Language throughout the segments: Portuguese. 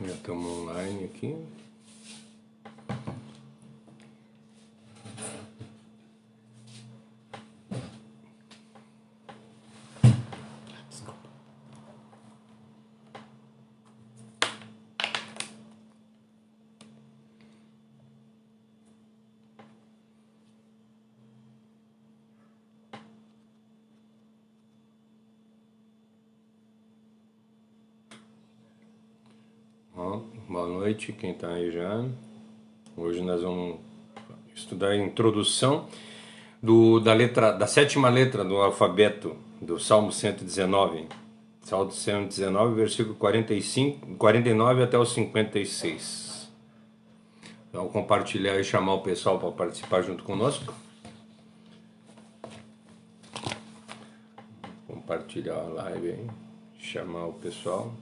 Já estamos online aqui. Boa noite, quem está aí já. Hoje nós vamos estudar a introdução da sétima letra do alfabeto do Salmo 119. Salmo 119, versículo 49 até o 56. Então, compartilhar e chamar o pessoal para participar junto conosco. Compartilhar a live aí, chamar o pessoal.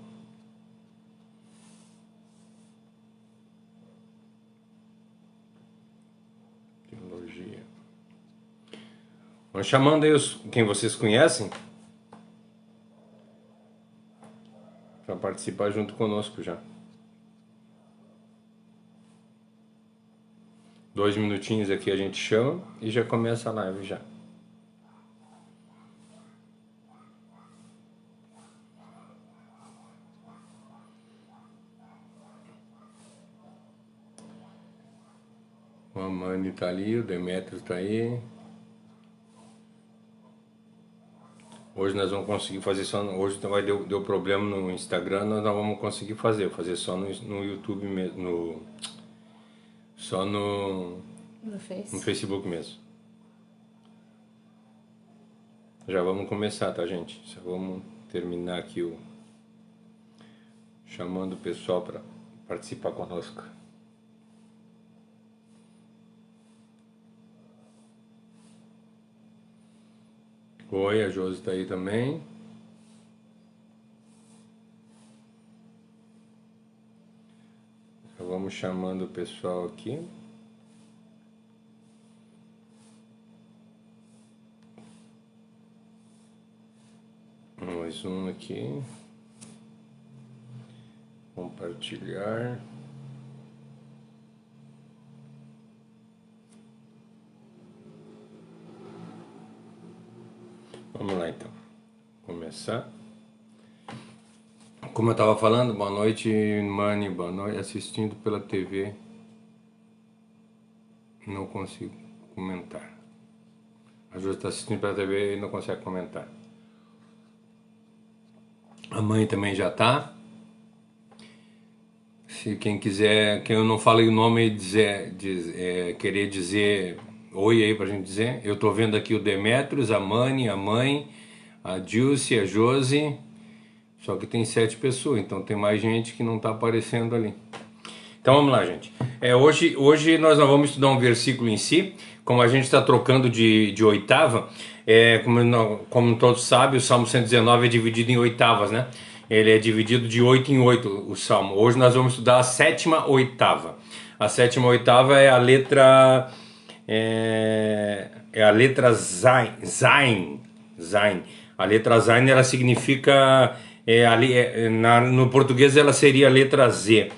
Vamos chamando aí quem vocês conhecem para participar junto conosco já. 2 minutinhos aqui a gente chama e já começa a live já. O Amani tá ali, o Demétrio tá aí. Hoje nós vamos conseguir fazer só. Hoje deu problema no Instagram, nós não vamos conseguir fazer só no YouTube mesmo. Só no Facebook mesmo. Já vamos começar, tá, gente? Só vamos terminar aqui chamando o pessoal para participar conosco. Oi, a Josi tá aí também. Já vamos chamando o pessoal aqui. Mais um aqui. Compartilhar. Vamos lá então, começar. Como eu estava falando, boa noite, Mani, boa noite, assistindo pela TV, não consigo comentar. A Júlia está assistindo pela TV e não consegue comentar. A mãe também já está. Se quem quiser, quem eu não falei o nome, querer dizer oi aí pra gente dizer. Eu tô vendo aqui o Demétrios, a Mani, a mãe, a Dilce, a Josi. Só que tem 7 pessoas, então tem mais gente que não tá aparecendo ali. Então vamos lá, gente. Hoje nós não vamos estudar um versículo em si. Como a gente está trocando de oitava, como todos sabem, o Salmo 119 é dividido em oitavas, né? Ele é dividido de 8 em 8, o Salmo. Hoje nós vamos estudar a sétima oitava. A sétima oitava é a letra... É a letra Zain. A letra Zain, ela significa... no português ela seria a letra Z.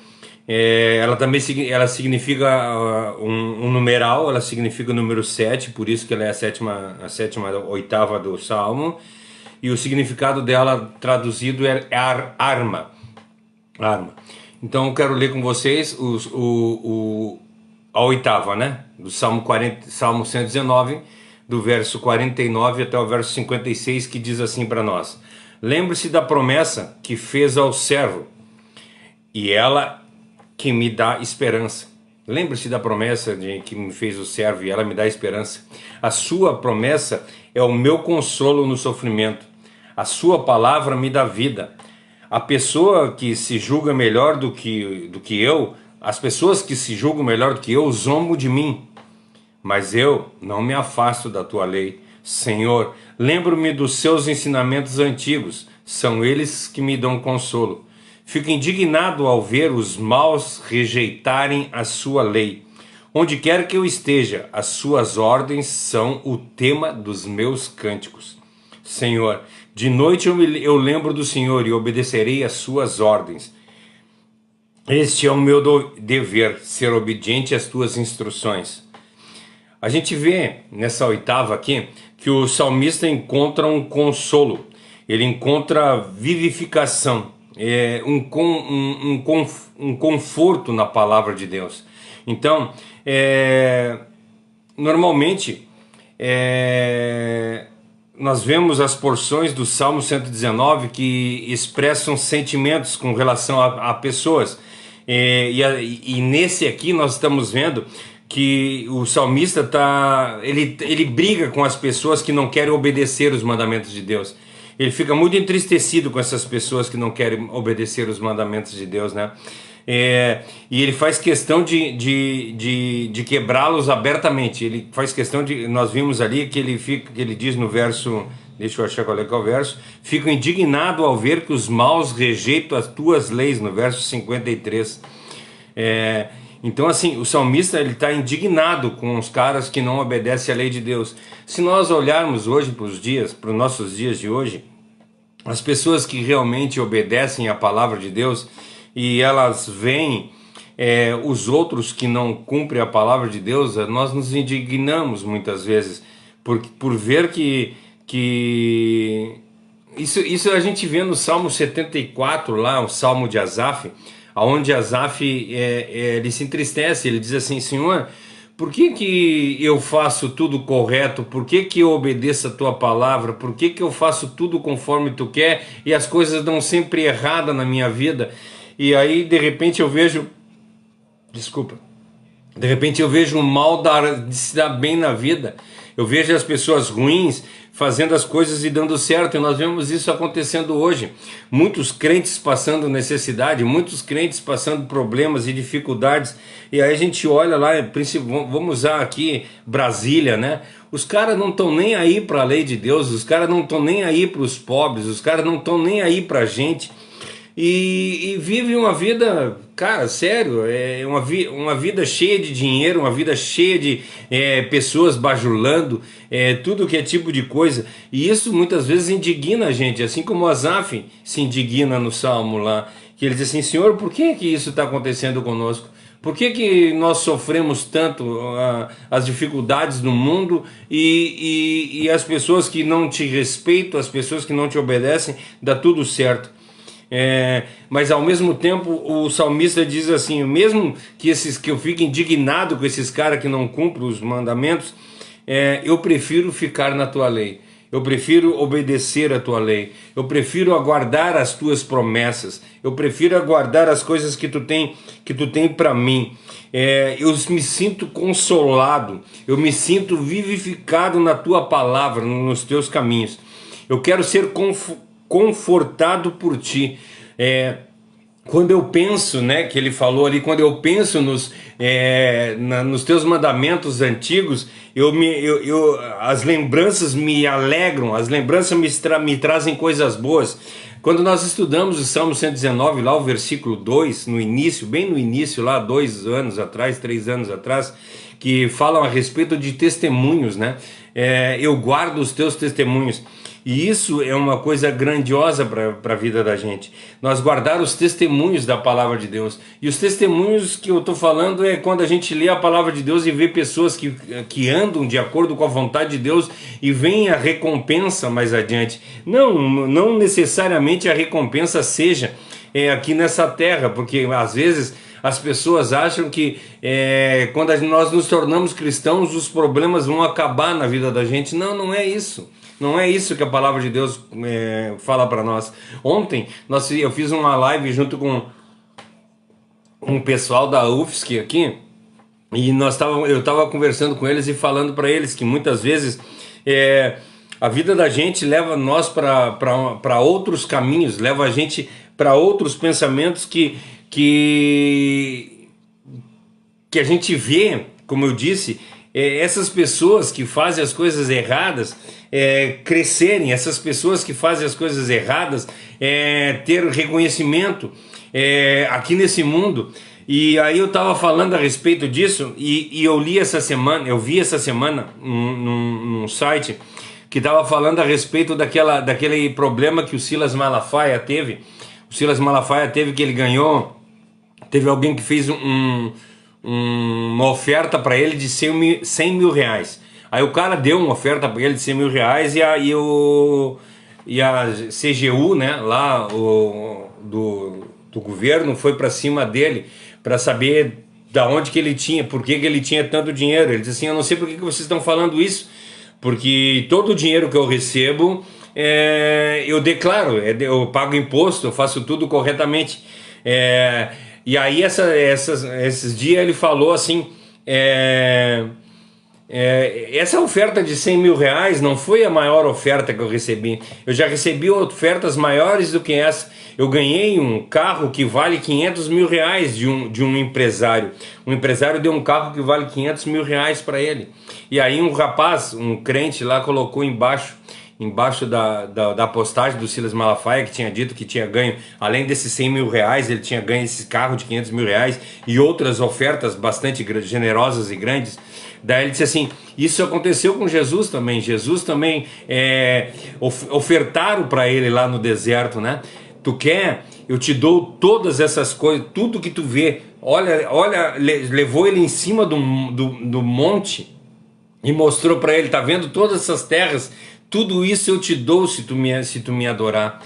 Ela também significa um numeral, ela significa o número 7, por isso que ela é a sétima oitava do Salmo. E o significado dela traduzido é arma. Então eu quero ler com vocês a oitava, né? Do Salmo 119, do verso 49 até o verso 56, que diz assim para nós: lembre-se da promessa que fez ao servo, e ela que me dá esperança. Lembre-se da promessa que me fez o servo, e ela me dá esperança. A sua promessa é o meu consolo no sofrimento. A sua palavra me dá vida. A pessoa que se julga melhor do que eu, as pessoas que se julgam melhor do que eu, zombam de mim. Mas eu não me afasto da tua lei. Senhor, lembro-me dos seus ensinamentos antigos. São eles que me dão consolo. Fico indignado ao ver os maus rejeitarem a sua lei. Onde quer que eu esteja, as suas ordens são o tema dos meus cânticos. Senhor, de noite eu lembro do Senhor e obedecerei às suas ordens. Este é o meu dever, ser obediente às tuas instruções. A gente vê nessa oitava aqui que o salmista encontra um consolo, ele encontra vivificação, um conforto na palavra de Deus. Então, normalmente, nós vemos as porções do Salmo 119 que expressam sentimentos com relação a pessoas. E nesse aqui nós estamos vendo que o salmista ele briga com as pessoas que não querem obedecer os mandamentos de Deus. Ele fica muito entristecido com essas pessoas que não querem obedecer os mandamentos de Deus, né? E ele faz questão de quebrá-los abertamente. Ele faz questão de. Nós vimos ali que ele diz no verso. Deixa eu achar qual é o verso. Fico indignado ao ver que os maus rejeitam as tuas leis, no verso 53. Então, assim, o salmista ele está indignado com os caras que não obedecem à lei de Deus. Se nós olharmos hoje para os nossos dias de hoje, as pessoas que realmente obedecem à palavra de Deus e elas veem os outros que não cumprem a palavra de Deus, nós nos indignamos muitas vezes por ver que isso a gente vê no Salmo 74 lá, o Salmo de Asaf, onde Asaf ele se entristece, ele diz assim: Senhor, por que eu faço tudo correto? Por que eu obedeço a tua palavra? Por que eu faço tudo conforme tu quer e as coisas dão sempre errada na minha vida? E aí de repente eu vejo, de repente eu vejo o mal de se dar bem na vida. Eu vejo as pessoas ruins fazendo as coisas e dando certo, e nós vemos isso acontecendo hoje. Muitos crentes passando necessidade, muitos crentes passando problemas e dificuldades, e aí a gente olha lá, vamos usar aqui Brasília, né? Os caras não estão nem aí para a lei de Deus, os caras não estão nem aí para os pobres, os caras não estão nem aí para a gente. E vive uma vida, cara, sério, uma vida cheia de dinheiro, uma vida cheia de pessoas bajulando, tudo que é tipo de coisa. E isso muitas vezes indigna a gente, assim como Asaf se indigna no Salmo lá, que ele diz assim: Senhor, por que isso está acontecendo conosco? Por que nós sofremos tanto as dificuldades do mundo e as pessoas que não te respeitam, as pessoas que não te obedecem, dá tudo certo? Mas ao mesmo tempo o salmista diz assim: mesmo que eu fique indignado com esses caras que não cumprem os mandamentos, eu prefiro ficar na tua lei, eu prefiro obedecer a tua lei, eu prefiro aguardar as tuas promessas, eu prefiro aguardar as coisas que tu tem para mim. Eu me sinto consolado, eu me sinto vivificado na tua palavra, nos teus caminhos. Eu quero ser confortado por ti. Quando eu penso, né, que ele falou ali, quando eu penso nos teus mandamentos antigos, as lembranças me alegram, as lembranças me trazem coisas boas. Quando nós estudamos o Salmo 119, lá o versículo 2, no início, bem no início, lá 2 anos atrás, 3 anos atrás, que falam a respeito de testemunhos, né? Eu guardo os teus testemunhos. E isso é uma coisa grandiosa para a vida da gente. Nós guardar os testemunhos da palavra de Deus. E os testemunhos que eu estou falando é quando a gente lê a palavra de Deus e vê pessoas que andam de acordo com a vontade de Deus e vem a recompensa mais adiante. Não necessariamente a recompensa seja aqui nessa terra, porque às vezes as pessoas acham que quando nós nos tornamos cristãos, os problemas vão acabar na vida da gente. Não é isso. Não é isso que a palavra de Deus fala para nós. Ontem eu fiz uma live junto com um pessoal da UFSC aqui, e eu estava conversando com eles e falando para eles que muitas vezes a vida da gente leva nós para outros caminhos, leva a gente para outros pensamentos que a gente vê, como eu disse, essas pessoas que fazem as coisas erradas crescerem, essas pessoas que fazem as coisas erradas ter reconhecimento aqui nesse mundo. E aí eu estava falando a respeito disso e eu vi essa semana num site que estava falando a respeito daquele problema que o Silas Malafaia teve. O Silas Malafaia teve, que ele ganhou teve alguém que fez uma oferta para ele de 100 mil reais. Aí o cara deu uma oferta para ele de 100 mil reais e a CGU, né, lá do governo foi para cima dele para saber da onde que ele tinha, por que ele tinha tanto dinheiro. Ele disse assim: eu não sei por que vocês estão falando isso, porque todo o dinheiro que eu recebo eu declaro, eu pago imposto, eu faço tudo corretamente. E aí esses dias ele falou assim: essa oferta de 100 mil reais não foi a maior oferta que eu recebi. Eu já recebi ofertas maiores do que essa. Eu ganhei um carro que vale 500 mil reais de um empresário. Um empresário deu um carro que vale 500 mil reais para ele. E aí um rapaz, um crente lá, colocou embaixo da postagem do Silas Malafaia, que tinha dito que tinha ganho, além desses 100 mil reais, ele tinha ganho esse carro de 500 mil reais e outras ofertas bastante generosas e grandes. Daí ele disse assim: isso aconteceu com Jesus também. Jesus também ofertaram para ele lá no deserto, né? Tu quer? Eu te dou todas essas coisas, tudo que tu vê. Olha, levou ele em cima do monte e mostrou para ele: tá vendo todas essas terras? Tudo isso eu te dou se tu me adorar.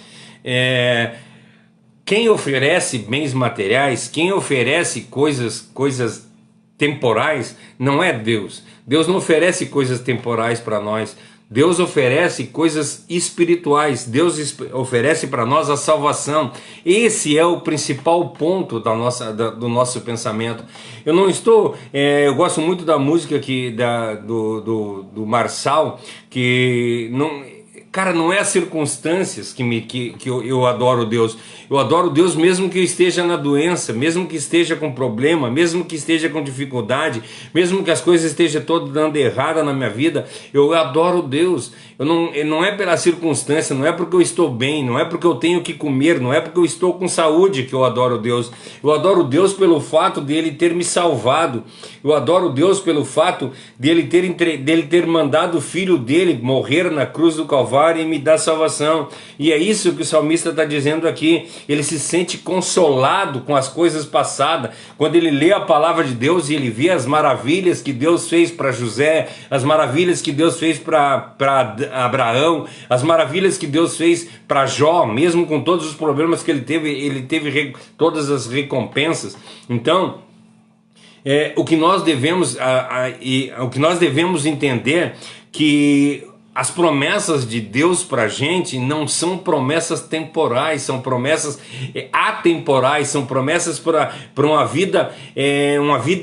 Quem oferece bens materiais, quem oferece coisas temporais, não é Deus. Deus não oferece coisas temporais para nós. Deus oferece coisas espirituais. Deus oferece para nós a salvação. Esse é o principal ponto do nosso pensamento. Eu não estou... eu gosto muito da música do Marçal, que não... Cara, não é as circunstâncias que eu adoro Deus. Eu adoro Deus mesmo que eu esteja na doença, mesmo que esteja com problema, mesmo que esteja com dificuldade, mesmo que as coisas estejam todas dando errada na minha vida. Eu adoro Deus. Não é pela circunstância, não é porque eu estou bem, não é porque eu tenho que comer, não é porque eu estou com saúde que eu adoro Deus. Eu adoro Deus pelo fato de Ele ter me salvado. Eu adoro Deus pelo fato de Ele ter mandado o Filho dele morrer na cruz do Calvário e me dar salvação. E é isso que o salmista está dizendo aqui. Ele se sente consolado com as coisas passadas. Quando ele lê a palavra de Deus e ele vê as maravilhas que Deus fez para José, as maravilhas que Deus fez para Abraão, as maravilhas que Deus fez para Jó, mesmo com todos os problemas que ele teve todas as recompensas. Então, o que nós devemos entender que as promessas de Deus para a gente não são promessas temporais, são promessas atemporais, são promessas para uma vida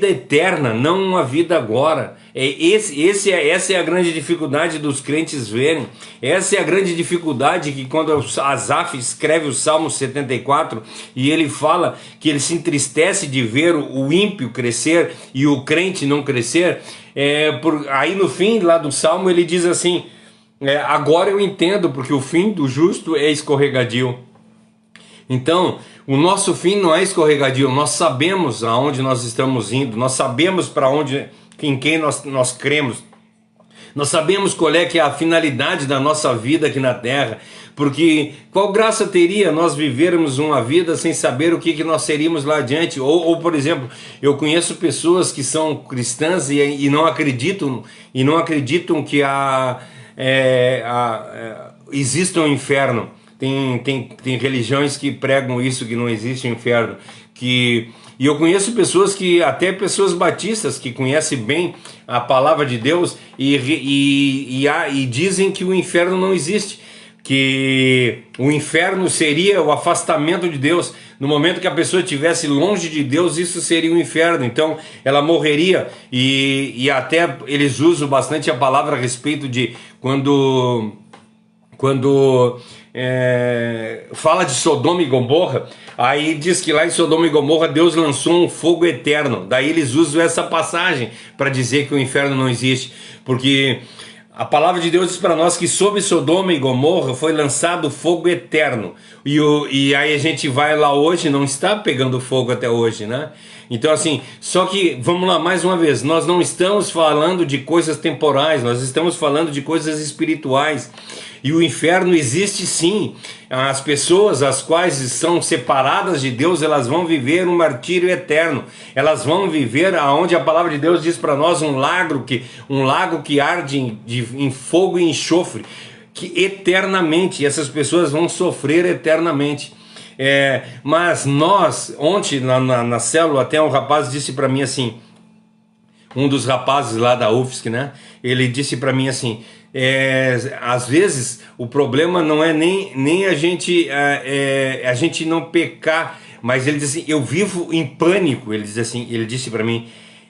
eterna, não uma vida agora. Essa é a grande dificuldade dos crentes verem. Essa é a grande dificuldade que quando Asaf escreve o Salmo 74 e ele fala que ele se entristece de ver o ímpio crescer e o crente não crescer, aí no fim lá do Salmo ele diz assim: agora eu entendo porque o fim do justo é escorregadio. Então, o nosso fim não é escorregadio. Nós sabemos aonde nós estamos indo, nós sabemos em quem nós cremos. Nós sabemos qual é que é a finalidade da nossa vida aqui na terra, porque qual graça teria nós vivermos uma vida sem saber o que nós seríamos lá adiante? Ou por exemplo, eu conheço pessoas que são cristãs e não acreditam que existe um inferno. Tem religiões que pregam isso, que não existe um inferno. E eu conheço pessoas até pessoas batistas, que conhecem bem a palavra de Deus e dizem que o inferno não existe, que o inferno seria o afastamento de Deus. No momento que a pessoa estivesse longe de Deus, isso seria um inferno, então ela morreria. E até eles usam bastante a palavra a respeito de quando fala de Sodoma e Gomorra, aí diz que lá em Sodoma e Gomorra Deus lançou um fogo eterno. Daí eles usam essa passagem para dizer que o inferno não existe, porque a palavra de Deus diz para nós que sobre Sodoma e Gomorra foi lançado fogo eterno. E aí a gente vai lá hoje, não está pegando fogo até hoje, né? Então assim, só que, vamos lá, mais uma vez, nós não estamos falando de coisas temporais, nós estamos falando de coisas espirituais. E o inferno existe sim. As pessoas as quais são separadas de Deus, elas vão viver um martírio eterno. Elas vão viver aonde a palavra de Deus diz para nós um lago que arde em fogo e enxofre, que eternamente essas pessoas vão sofrer eternamente. Mas nós, ontem na célula, até um rapaz disse para mim assim, um dos rapazes lá da UFSC, né? Ele disse para mim assim, às vezes o problema não é nem a gente não pecar, mas ele disse assim, eu vivo em pânico. Ele disse para mim,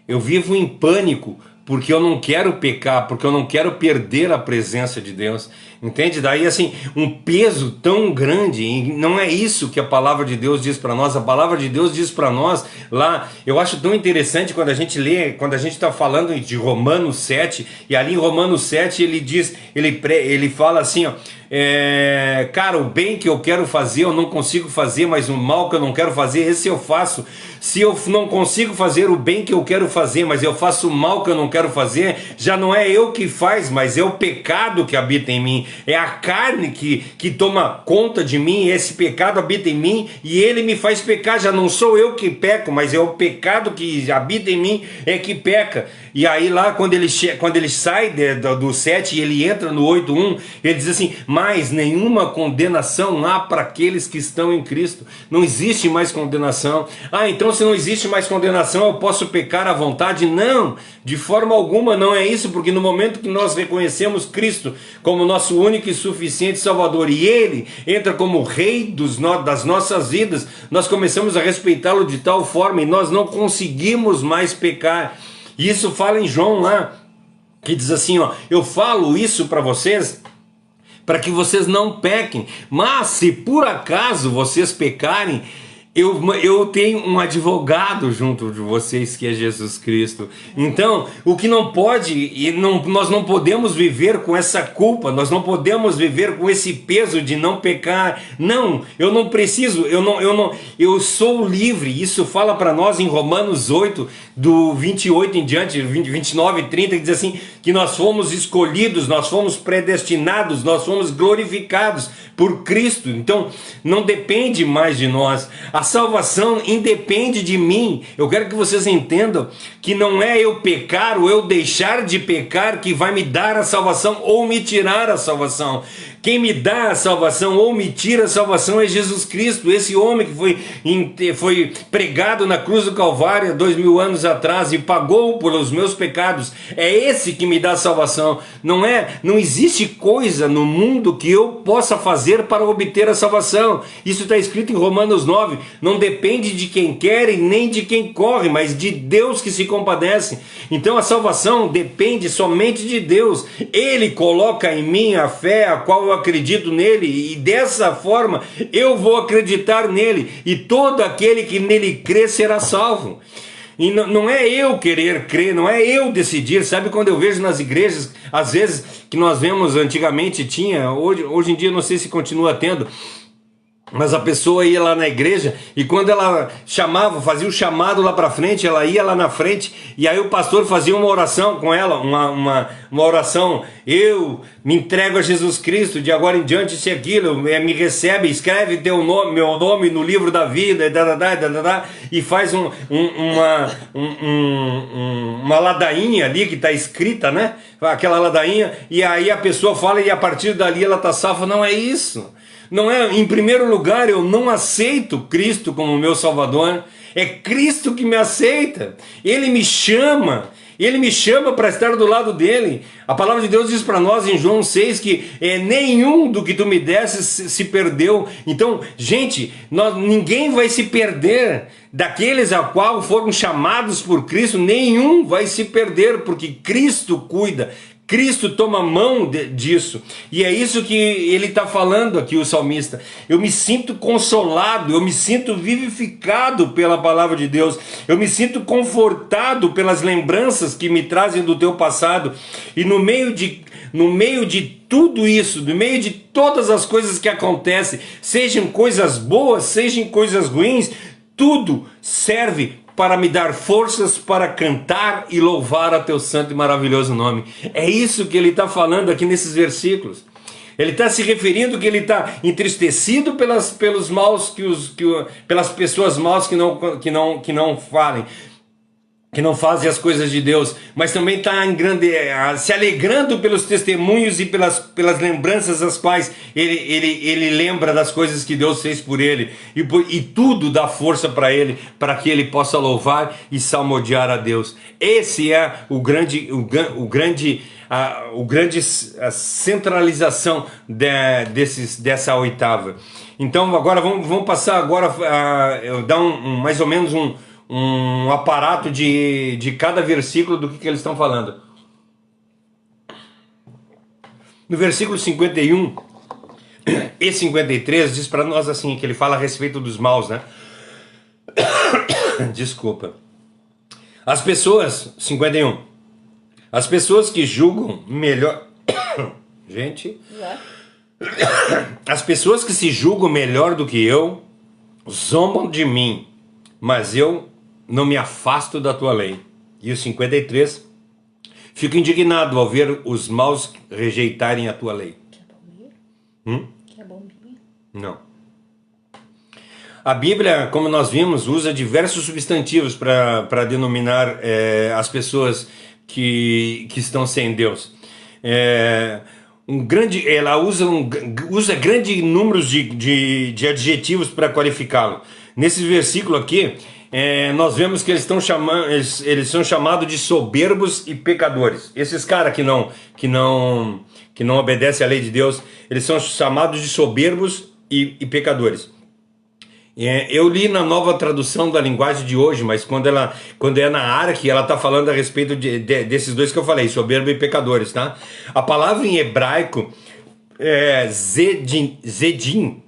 eu vivo em pânico porque eu não quero pecar, porque eu não quero perder a presença de Deus, entende? Daí assim, um peso tão grande, e não é isso que a palavra de Deus diz para nós. A palavra de Deus diz para nós lá, eu acho tão interessante quando a gente lê, quando a gente está falando de Romanos 7, e ali em Romanos 7 ele diz, ele fala assim, ó, cara, o bem que eu quero fazer eu não consigo fazer, mas o mal que eu não quero fazer, esse eu faço. Se eu não consigo fazer o bem que eu quero fazer, mas eu faço o mal que eu não quero fazer, já não é eu que faz, mas é o pecado que habita em mim. É a carne que toma conta de mim, esse pecado habita em mim e ele me faz pecar. Já não sou eu que peco, mas é o pecado que habita em mim é que peca. E aí lá quando ele sai do 7 e ele entra no 8:1, ele diz assim, mas nenhuma condenação há para aqueles que estão em Cristo. Não existe mais condenação. Então se não existe mais condenação, eu posso pecar à vontade? Não, de forma alguma não é isso, porque no momento que nós reconhecemos Cristo como nosso único e suficiente Salvador, e Ele entra como Rei das nossas vidas, nós começamos a respeitá-lo de tal forma, e nós não conseguimos mais pecar. Isso fala em João lá, que diz assim, ó, eu falo isso para vocês, para que vocês não pequem, mas se por acaso vocês pecarem, eu tenho um advogado junto de vocês, que é Jesus Cristo. Então, o que não pode, nós não podemos viver com essa culpa, nós não podemos viver com esse peso de não pecar. Não, eu não preciso, eu sou livre. Isso fala para nós em Romanos 8, do 28 em diante, 29 e 30, que diz assim, que nós fomos escolhidos, nós fomos predestinados, nós fomos glorificados por Cristo. Então, não depende mais de nós. A salvação independe de mim. Eu quero que vocês entendam que não é eu pecar ou eu deixar de pecar que vai me dar a salvação ou me tirar a salvação. Quem me dá a salvação ou me tira a salvação é Jesus Cristo, esse homem que foi pregado na cruz do Calvário 2000 anos atrás e pagou pelos meus pecados. É esse que me dá a salvação. Não existe coisa no mundo que eu possa fazer para obter a salvação. Isso está escrito em Romanos 9. Não depende de quem quer e nem de quem corre, mas de Deus que se compadece. Então a salvação depende somente de Deus. Ele coloca em mim a fé a qual eu acredito nele, e dessa forma eu vou acreditar nele, e todo aquele que nele crê será salvo. E não é eu querer crer, não é eu decidir. Sabe quando eu vejo nas igrejas, às vezes, que nós vemos antigamente, hoje em dia não sei se continua tendo, mas a pessoa ia lá na igreja e quando ela fazia o chamado lá para frente, ela ia lá na frente e aí o pastor fazia uma oração com ela, uma oração, eu me entrego a Jesus Cristo, de agora em diante isso e aquilo, me recebe, escreve meu nome no livro da vida, e faz uma ladainha ali que está escrita, né? Aquela ladainha, e aí a pessoa fala e a partir dali ela está salva. Não é isso. Não é, em primeiro lugar, eu não aceito Cristo como meu Salvador. É Cristo que me aceita. Ele me chama para estar do lado dele. A palavra de Deus diz para nós em João 6 que nenhum do que tu me desse se perdeu. Então, gente, ninguém vai se perder. Daqueles a qual foram chamados por Cristo, nenhum vai se perder, porque Cristo cuida. Cristo toma mão disso, e é isso que ele está falando aqui, o salmista. Eu me sinto consolado, eu me sinto vivificado pela palavra de Deus, eu me sinto confortado pelas lembranças que me trazem do teu passado, e no meio de tudo isso, no meio de todas as coisas que acontecem, sejam coisas boas, sejam coisas ruins, tudo serve para me dar forças para cantar e louvar a teu santo e maravilhoso nome. É isso que ele está falando aqui nesses versículos. Ele está se referindo que ele está entristecido pelos maus pelas pessoas maus que não falem, que não fazem as coisas de Deus, mas também está se alegrando pelos testemunhos e pelas lembranças as quais ele lembra das coisas que Deus fez por ele, e tudo dá força para ele, para que ele possa louvar e salmodiar a Deus. Esse é a centralização dessa oitava. Então agora vamos passar agora a dar mais ou menos um aparato de cada versículo do que eles estão falando. No versículo 51 e 53 diz para nós assim, que ele fala a respeito dos maus, né? Desculpa. As pessoas, 51, as pessoas que julgam melhor... Gente... As pessoas que se julgam melhor do que eu zombam de mim, mas eu não me afasto da tua lei. E o 53, fico indignado ao ver os maus rejeitarem a tua lei. Quer bombinha? Quer bombinha? Não. A Bíblia, como nós vimos, usa diversos substantivos para denominar as pessoas que estão sem Deus. Ela usa grande número de adjetivos para qualificá-lo. Nesse versículo aqui, nós vemos que eles são chamados de soberbos e pecadores. Esses caras que não obedecem à lei de Deus, eles são chamados de soberbos e pecadores. Eu li na Nova Tradução da Linguagem de Hoje, mas quando é na Arque, ela está falando a respeito desses dois que eu falei, soberbo e pecadores, tá? A palavra em hebraico é zedim.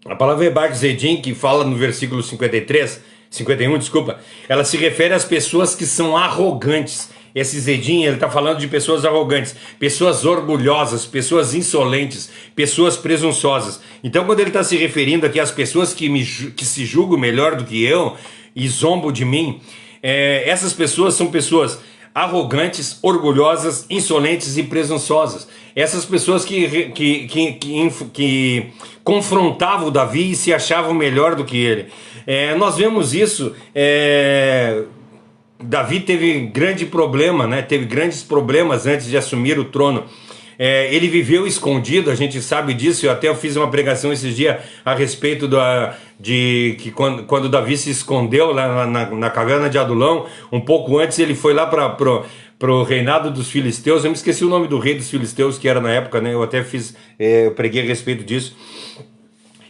A palavra em hebraico zedim, que fala no versículo 51, desculpa, ela se refere às pessoas que são arrogantes. Esse zedim, ele está falando de pessoas arrogantes, pessoas orgulhosas, pessoas insolentes, pessoas presunçosas. Então, quando ele está se referindo aqui às pessoas que se julgam melhor do que eu e zombam de mim, essas pessoas são pessoas arrogantes, orgulhosas, insolentes e presunçosas. Essas pessoas que confrontavam Davi e se achavam melhor do que ele. Nós vemos isso... Davi teve grande problema, né? Teve grandes problemas antes de assumir o trono. Ele viveu escondido, a gente sabe disso. Eu fiz uma pregação esses dias a respeito de que quando Davi se escondeu lá na caverna de Adulão, um pouco antes ele foi lá para o reinado dos filisteus. Eu me esqueci o nome do rei dos filisteus que era na época, né? Eu preguei a respeito disso.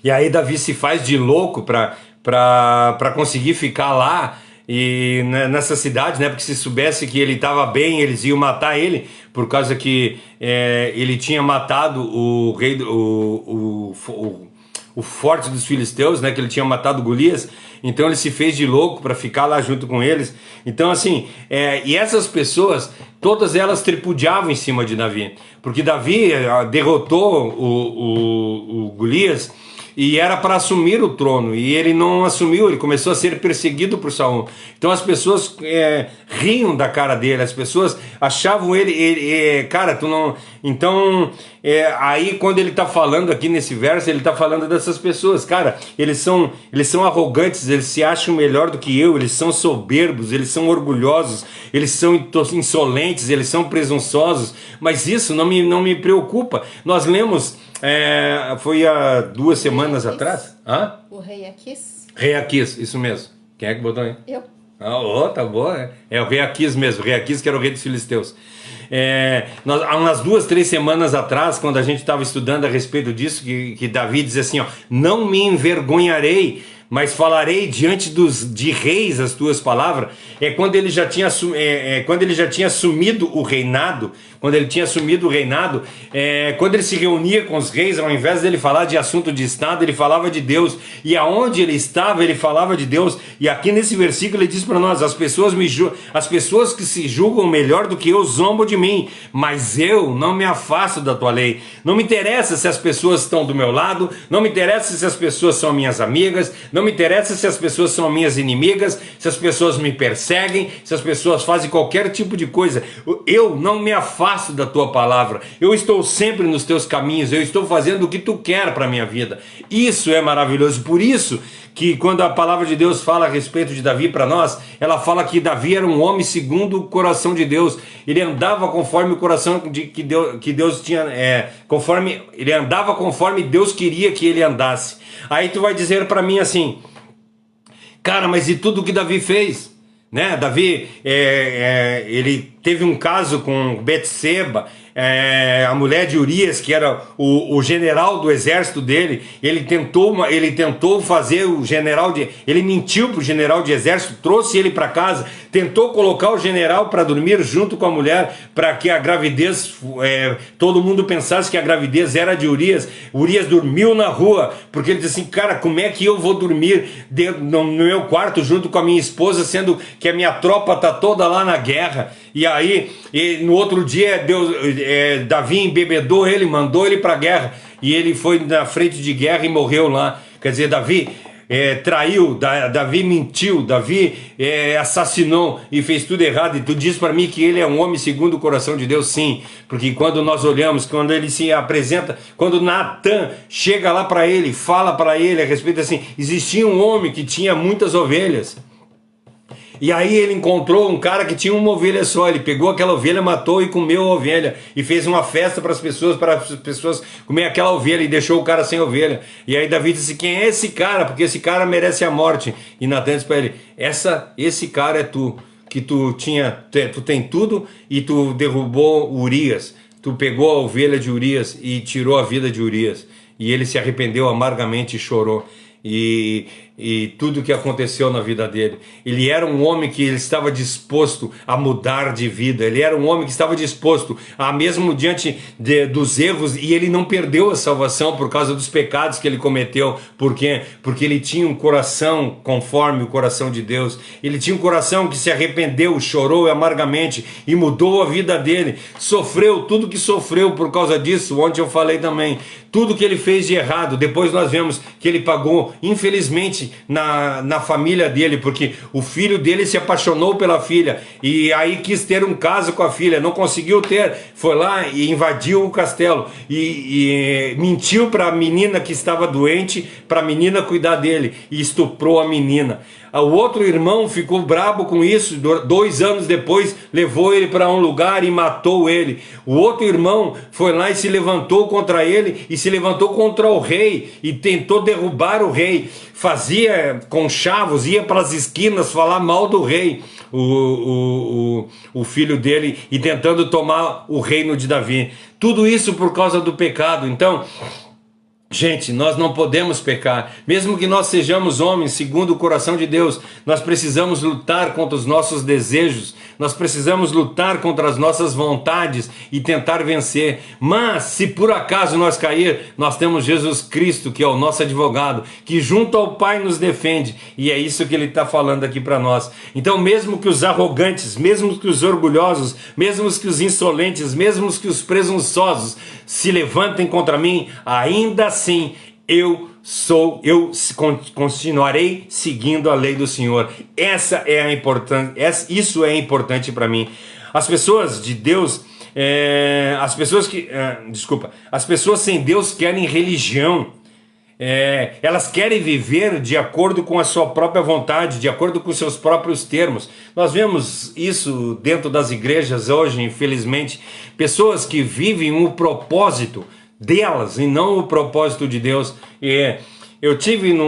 E aí Davi se faz de louco para conseguir ficar lá e nessa cidade, né? Porque se soubesse que ele estava bem, eles iam matar ele, por causa que ele tinha matado o rei, o forte dos filisteus, né? Que ele tinha matado Golias. Então ele se fez de louco para ficar lá junto com eles. Então assim, e essas pessoas, todas elas tripudiavam em cima de Davi, porque Davi derrotou o Golias e era para assumir o trono, e ele não assumiu, ele começou a ser perseguido por Saul. Então as pessoas riam da cara dele, as pessoas achavam ele cara, tu não... Então, aí quando ele está falando aqui nesse verso, ele está falando dessas pessoas, cara, eles são arrogantes, eles se acham melhor do que eu, eles são soberbos, eles são orgulhosos, eles são insolentes, eles são presunçosos, mas isso não me preocupa. Nós lemos... foi há 2 semanas atrás. O rei Aquis? Rei Aquis, isso mesmo. Quem é que botou aí? Eu. Tá bom, é o rei Aquis mesmo, o rei Aquis que era o rei dos filisteus. Há umas 2, 3 semanas atrás, quando a gente estava estudando a respeito disso, que Davi diz assim, não me envergonharei, mas falarei diante de reis as tuas palavras. Quando ele já tinha assumido o reinado, quando ele se reunia com os reis, ao invés dele falar de assunto de estado, ele falava de Deus, e aonde ele estava, ele falava de Deus. E aqui nesse versículo ele diz para nós, as pessoas que se julgam melhor do que eu zombam de mim, mas eu não me afasto da tua lei. Não me interessa se as pessoas estão do meu lado, não me interessa se as pessoas são minhas amigas, Não me interessa se as pessoas são minhas inimigas, se as pessoas me perseguem, se as pessoas fazem qualquer tipo de coisa. Eu não me afasto da tua palavra. Eu estou sempre nos teus caminhos. Eu estou fazendo o que tu quer para a minha vida. Isso é maravilhoso. Por isso que quando a palavra de Deus fala a respeito de Davi para nós, ela fala que Davi era um homem segundo o coração de Deus. Ele andava conforme o coração que Deus tinha, ele andava conforme Deus queria que ele andasse. Aí tu vai dizer para mim assim, cara, mas e tudo que Davi fez? Né? Davi, ele teve um caso com Betseba, a mulher de Urias, que era o general do exército dele. Ele tentou fazer o general ele mentiu para o general de exército, trouxe ele para casa, tentou colocar o general para dormir junto com a mulher, para que a gravidez, todo mundo pensasse que a gravidez era de Urias. Urias dormiu na rua, porque ele disse assim, cara, como é que eu vou dormir no meu quarto junto com a minha esposa, sendo que a minha tropa está toda lá na guerra? E aí, no outro dia, Davi embebedou ele, mandou ele para a guerra, e ele foi na frente de guerra e morreu lá. Quer dizer, Davi traiu, Davi mentiu, Davi assassinou e fez tudo errado. E tu diz para mim que ele é um homem segundo o coração de Deus? Sim, porque quando nós olhamos, quando ele se apresenta, quando Natan chega lá para ele, fala para ele a respeito assim, existia um homem que tinha muitas ovelhas. E aí ele encontrou um cara que tinha uma ovelha só. Ele pegou aquela ovelha, matou e comeu a ovelha. E fez uma festa para as pessoas comer aquela ovelha e deixou o cara sem ovelha. E aí Davi disse, quem é esse cara? Porque esse cara merece a morte. E Natan disse para ele, esse cara é tu. Que tu tem tudo e tu derrubou Urias. Tu pegou a ovelha de Urias e tirou a vida de Urias. E ele se arrependeu amargamente e chorou. E tudo que aconteceu na vida dele. Ele era um homem que ele estava disposto a mudar de vida. Ele era um homem que estava disposto a, mesmo diante dos erros, e ele não perdeu a salvação por causa dos pecados que ele cometeu. Por quê? Porque ele tinha um coração conforme o coração de Deus. Ele tinha um coração que se arrependeu, chorou amargamente e mudou a vida dele. Sofreu tudo que sofreu por causa disso. Ontem eu falei também. Tudo que ele fez de errado. Depois nós vemos que ele pagou, infelizmente, na família dele, porque o filho dele se apaixonou pela filha e aí quis ter um caso com a filha, não conseguiu ter, foi lá e invadiu o castelo e mentiu para a menina que estava doente, para a menina cuidar dele, e estuprou a menina. O outro irmão ficou brabo com isso, 2 anos depois levou ele para um lugar e matou ele. O outro irmão foi lá e se levantou contra ele, e se levantou contra o rei, e tentou derrubar o rei. Fazia conchavos, ia para as esquinas falar mal do rei, o filho dele, e tentando tomar o reino de Davi. Tudo isso por causa do pecado. Então, gente, nós não podemos pecar. Mesmo que nós sejamos homens segundo o coração de Deus, nós precisamos lutar contra os nossos desejos, nós precisamos lutar contra as nossas vontades e tentar vencer. Mas se por acaso nós cair, nós temos Jesus Cristo, que é o nosso advogado, que junto ao Pai nos defende, e é isso que ele está falando aqui para nós. Então, mesmo que os arrogantes, mesmo que os orgulhosos, mesmo que os insolentes, mesmo que os presunçosos se levantem contra mim, ainda assim eu continuarei seguindo a lei do Senhor. Isso é importante para mim. As pessoas de Deus, as pessoas sem Deus querem religião. Elas querem viver de acordo com a sua própria vontade, de acordo com os seus próprios termos. Nós vemos isso dentro das igrejas hoje, infelizmente. Pessoas que vivem o propósito delas e não o propósito de Deus. Eu tive em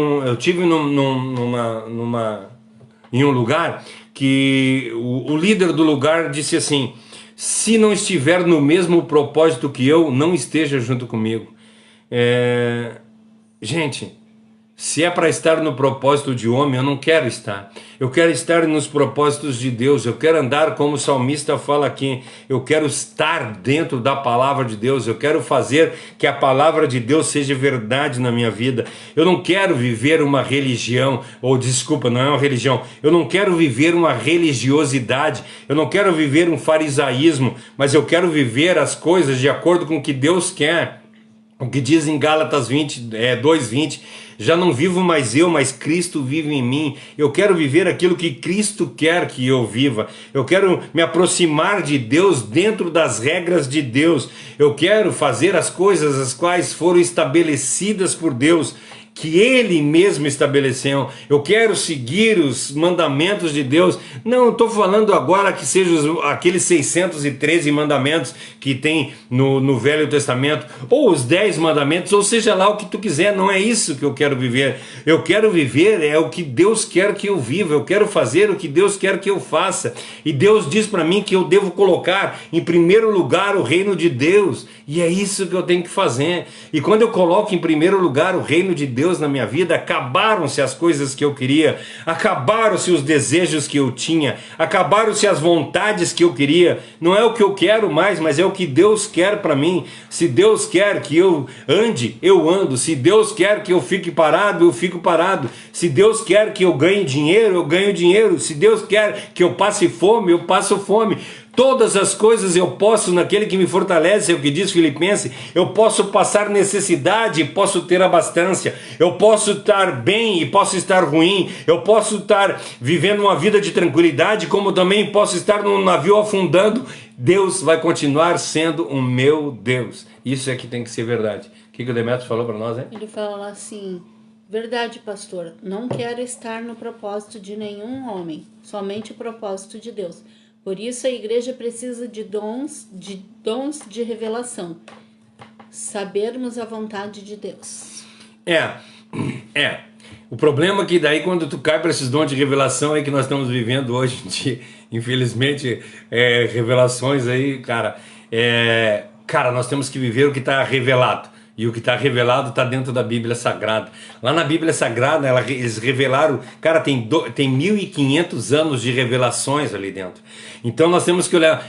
um lugar que o líder do lugar disse assim: se não estiver no mesmo propósito que eu, não esteja junto comigo. Gente, se é para estar no propósito de homem, eu não quero estar. Eu quero estar nos propósitos de Deus. Eu quero andar como o salmista fala aqui. Eu quero estar dentro da palavra de Deus. Eu quero fazer que a palavra de Deus seja verdade na minha vida. Eu não quero viver uma religião, não é uma religião. Eu não quero viver uma religiosidade. Eu não quero viver um farisaísmo, mas eu quero viver as coisas de acordo com o que Deus quer. O que diz em Gálatas 2:20, já não vivo mais eu, mas Cristo vive em mim. Eu quero viver aquilo que Cristo quer que eu viva. Eu quero me aproximar de Deus dentro das regras de Deus. Eu quero fazer as coisas as quais foram estabelecidas por Deus, que Ele mesmo estabeleceu. Eu quero seguir os mandamentos de Deus. Não estou falando agora que sejam aqueles 613 mandamentos que tem no Velho Testamento, ou os 10 mandamentos, ou seja lá o que tu quiser. Não é isso que eu quero viver. Eu quero viver o que Deus quer que eu viva. Eu quero fazer o que Deus quer que eu faça. E Deus diz para mim que eu devo colocar em primeiro lugar o reino de Deus. E é isso que eu tenho que fazer. E quando eu coloco em primeiro lugar o reino de Deus na minha vida, acabaram-se as coisas que eu queria, acabaram-se os desejos que eu tinha, acabaram-se as vontades que eu queria. Não é o que eu quero mais, mas é o que Deus quer para mim. Se Deus quer que eu ande, eu ando. Se Deus quer que eu fique parado, eu fico parado. Se Deus quer que eu ganhe dinheiro, eu ganho dinheiro. Se Deus quer que eu passe fome, eu passo fome. Todas as coisas eu posso naquele que me fortalece, é o que diz Filipenses. Eu posso passar necessidade e posso ter abastança. Eu posso estar bem e posso estar ruim. Eu posso estar vivendo uma vida de tranquilidade, como também posso estar num navio afundando. Deus vai continuar sendo o meu Deus. Isso é que tem que ser verdade. O que o Demetrios falou para nós, hein? Ele fala assim: verdade, pastor, não quero estar no propósito de nenhum homem, somente o propósito de Deus. Por isso a igreja precisa de dons de revelação. Sabermos a vontade de Deus. O problema é que daí quando tu cai para esses dons de revelação é que nós estamos vivendo hoje em dia, infelizmente, revelações aí, cara. Cara, nós temos que viver o que está revelado. E o que está revelado está dentro da Bíblia Sagrada. Lá na Bíblia Sagrada, eles revelaram... Cara, tem 1.500 anos de revelações ali dentro. Então nós temos que olhar...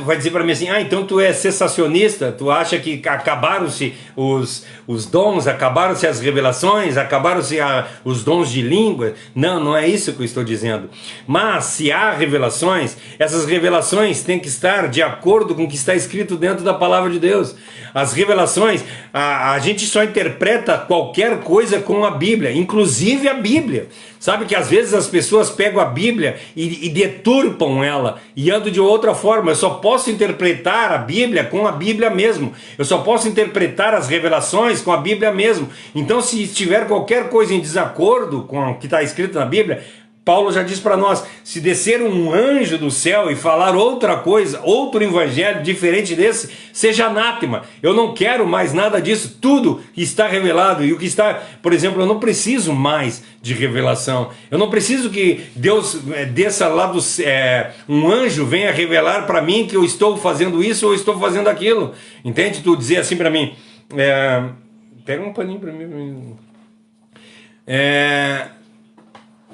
vai dizer para mim assim, então tu é cessacionista? Tu acha que acabaram-se os dons, acabaram-se as revelações, acabaram-se os dons de língua? Não, não é isso que eu estou dizendo. Mas se há revelações, essas revelações têm que estar de acordo com o que está escrito dentro da palavra de Deus. As revelações, a gente só interpreta qualquer coisa com a Bíblia, inclusive a Bíblia. Sabe que às vezes as pessoas pegam a Bíblia e deturpam ela e andam de outra forma. Eu só posso interpretar a Bíblia com a Bíblia mesmo. Eu só posso interpretar as revelações com a Bíblia mesmo. Então, se tiver qualquer coisa em desacordo com o que está escrito na Bíblia, Paulo já diz para nós, se descer um anjo do céu e falar outra coisa, outro evangelho diferente desse, seja anátema. Eu não quero mais nada disso, tudo está revelado. E o que está, por exemplo, eu não preciso mais de revelação. Eu não preciso que Deus desça lá do um anjo venha revelar para mim que eu estou fazendo isso ou estou fazendo aquilo. Entende? Tu dizer assim para mim, pega um paninho para mim.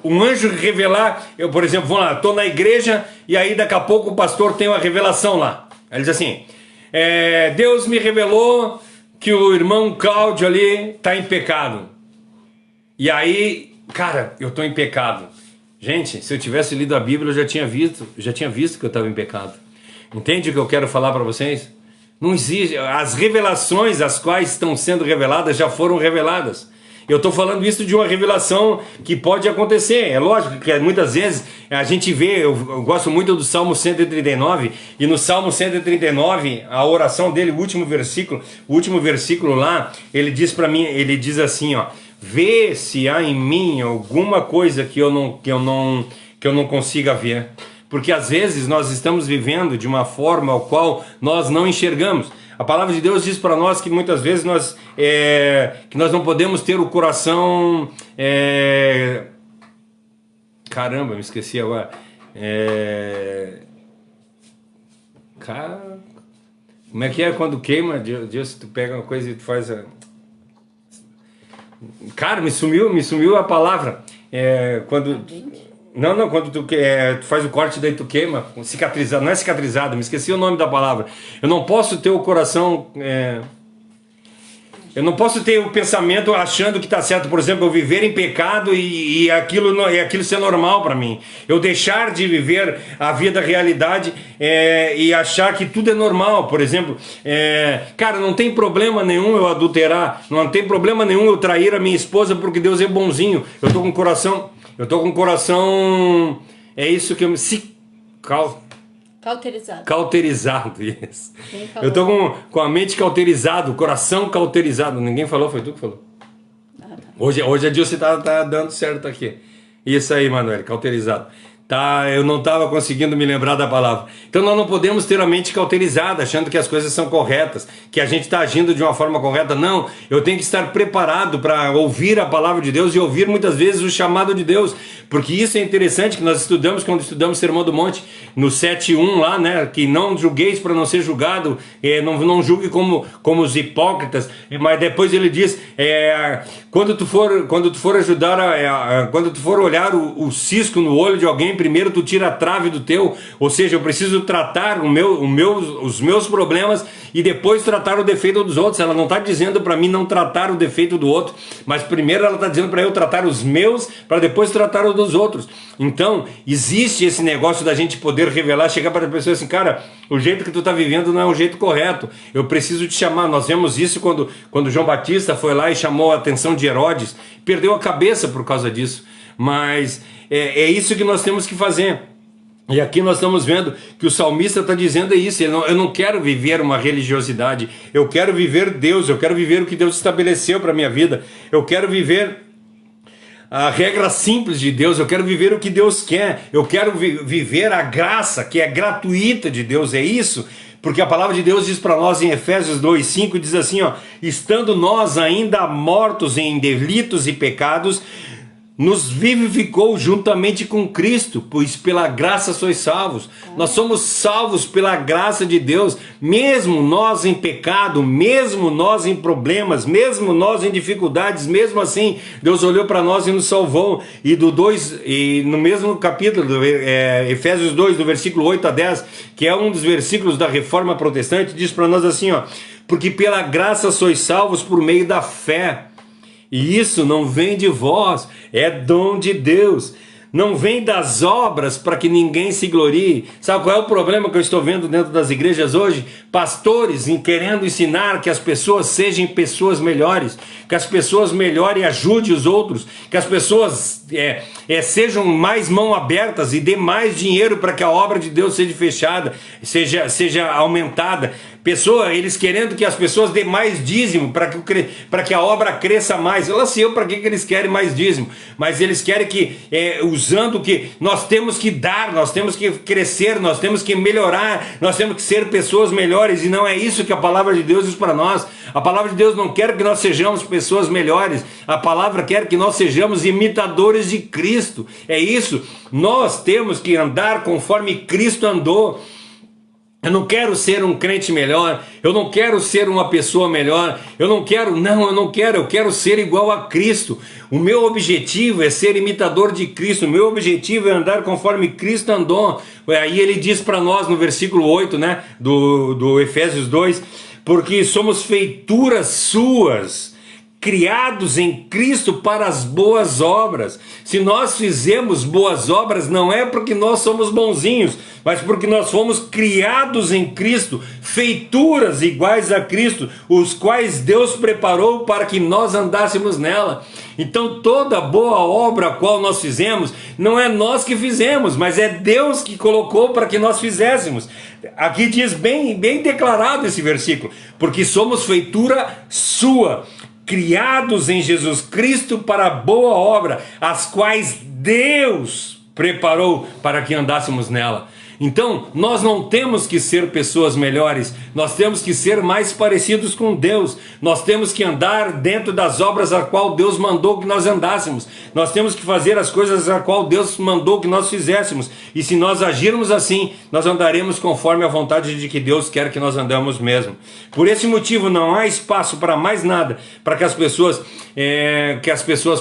Um anjo revelar, eu por exemplo, vou lá, estou na igreja e aí daqui a pouco o pastor tem uma revelação lá. Ele diz assim, Deus me revelou que o irmão Cláudio ali está em pecado. E aí, cara, eu estou em pecado. Gente, se eu tivesse lido a Bíblia eu já tinha visto que eu estava em pecado. Entende o que eu quero falar para vocês? Não existe, as revelações as quais estão sendo reveladas já foram reveladas. Eu estou falando isso de uma revelação que pode acontecer. É lógico que muitas vezes a gente vê, eu gosto muito do Salmo 139, e no Salmo 139, a oração dele, o último versículo lá, ele diz para mim, ele diz assim, ó, vê se há em mim alguma coisa que eu não consiga ver. Porque às vezes nós estamos vivendo de uma forma ao qual nós não enxergamos. A palavra de Deus diz para nós que muitas vezes que nós não podemos ter o coração... Caramba, me esqueci agora. Como é que é quando queima? Deus, tu pega uma coisa e tu faz... Cara, me sumiu a palavra. Quando... Não, quando tu faz o corte, daí tu queima, cicatrizado, não é cicatrizado, me esqueci o nome da palavra. Eu não posso ter o coração... Eu não posso ter o pensamento achando que está certo, por exemplo, eu viver em pecado e aquilo ser normal para mim. Eu deixar de viver a vida da realidade e achar que tudo é normal. Por exemplo, cara, não tem problema nenhum eu adulterar, não tem problema nenhum eu trair a minha esposa porque Deus é bonzinho. Eu tô com o coração, é isso que eu me... Cauterizado. Cauterizado, isso. Eu tô com a mente cauterizada, o coração cauterizado. Ninguém falou, foi tu que falou. Tá. Hoje a Dilce tá dando certo aqui. Isso aí, Manoel, cauterizado. Tá, eu não estava conseguindo me lembrar da palavra. Então nós não podemos ter a mente cauterizada, achando que as coisas são corretas, que a gente está agindo de uma forma correta. Não, eu tenho que estar preparado para ouvir a palavra de Deus e ouvir muitas vezes o chamado de Deus, porque isso é interessante que nós estudamos quando estudamos Sermão do Monte, no 7:1 lá, né, que não julgueis para não ser julgado, não julgue como os hipócritas, mas depois ele diz, quando tu for ajudar, quando tu for olhar o cisco no olho de alguém, primeiro tu tira a trave do teu, ou seja, eu preciso tratar os meus problemas e depois tratar o defeito dos outros. Ela não está dizendo para mim não tratar o defeito do outro, mas primeiro ela está dizendo para eu tratar os meus, para depois tratar os dos outros. Então, existe esse negócio da gente poder revelar, chegar para a pessoa assim, cara, o jeito que tu está vivendo não é o jeito correto, eu preciso te chamar. Nós vemos isso quando João Batista foi lá e chamou a atenção de Herodes, perdeu a cabeça por causa disso. Mas é isso que nós temos que fazer. E aqui nós estamos vendo que o salmista está dizendo isso. Eu não quero viver uma religiosidade, eu quero viver Deus, eu quero viver o que Deus estabeleceu para a minha vida, eu quero viver a regra simples de Deus, eu quero viver o que Deus quer, eu quero viver a graça que é gratuita de Deus, é isso. Porque a palavra de Deus diz para nós em Efésios 2:5, diz assim, ó, estando nós ainda mortos em delitos e pecados, nos vivificou juntamente com Cristo, pois pela graça sois salvos. Nós somos salvos pela graça de Deus, mesmo nós em pecado, mesmo nós em problemas, mesmo nós em dificuldades, mesmo assim, Deus olhou para nós e nos salvou. E no mesmo capítulo, Efésios 2, do versículo 8 a 10, que é um dos versículos da Reforma Protestante, diz para nós assim, ó, porque pela graça sois salvos por meio da fé. E isso não vem de vós, é dom de Deus. Não vem das obras para que ninguém se glorie. Sabe qual é o problema que eu estou vendo dentro das igrejas hoje? Pastores querendo ensinar que as pessoas sejam pessoas melhores, que as pessoas melhorem e ajudem os outros, que as pessoas sejam mais mão abertas e dê mais dinheiro para que a obra de Deus seja fechada, seja aumentada. Eles querendo que as pessoas dêem mais dízimo para que a obra cresça mais. Eu não sei para que eles querem mais dízimo, mas eles querem que, usando que nós temos que dar, nós temos que crescer, nós temos que melhorar, nós temos que ser pessoas melhores, e não é isso que a palavra de Deus diz para nós. A palavra de Deus não quer que nós sejamos pessoas melhores, a palavra quer que nós sejamos imitadores de Cristo. É isso, nós temos que andar conforme Cristo andou. Eu não quero ser um crente melhor, eu não quero ser uma pessoa melhor, eu quero ser igual a Cristo. O meu objetivo é ser imitador de Cristo, o meu objetivo é andar conforme Cristo andou. Aí ele diz para nós no versículo 8, né, do Efésios 2, porque somos feituras suas, criados em Cristo para as boas obras. Se nós fizemos boas obras, não é porque nós somos bonzinhos, mas porque nós fomos criados em Cristo, feituras iguais a Cristo, os quais Deus preparou para que nós andássemos nela. Então toda boa obra a qual nós fizemos, não é nós que fizemos, mas é Deus que colocou para que nós fizéssemos. Aqui diz bem declarado esse versículo, porque somos feitura sua, criados em Jesus Cristo para a boa obra, as quais Deus preparou para que andássemos nela. Então, nós não temos que ser pessoas melhores, nós temos que ser mais parecidos com Deus, nós temos que andar dentro das obras a qual Deus mandou que nós andássemos, nós temos que fazer as coisas a qual Deus mandou que nós fizéssemos, e se nós agirmos assim, nós andaremos conforme a vontade de que Deus quer que nós andamos mesmo. Por esse motivo, não há espaço para mais nada, para que as pessoas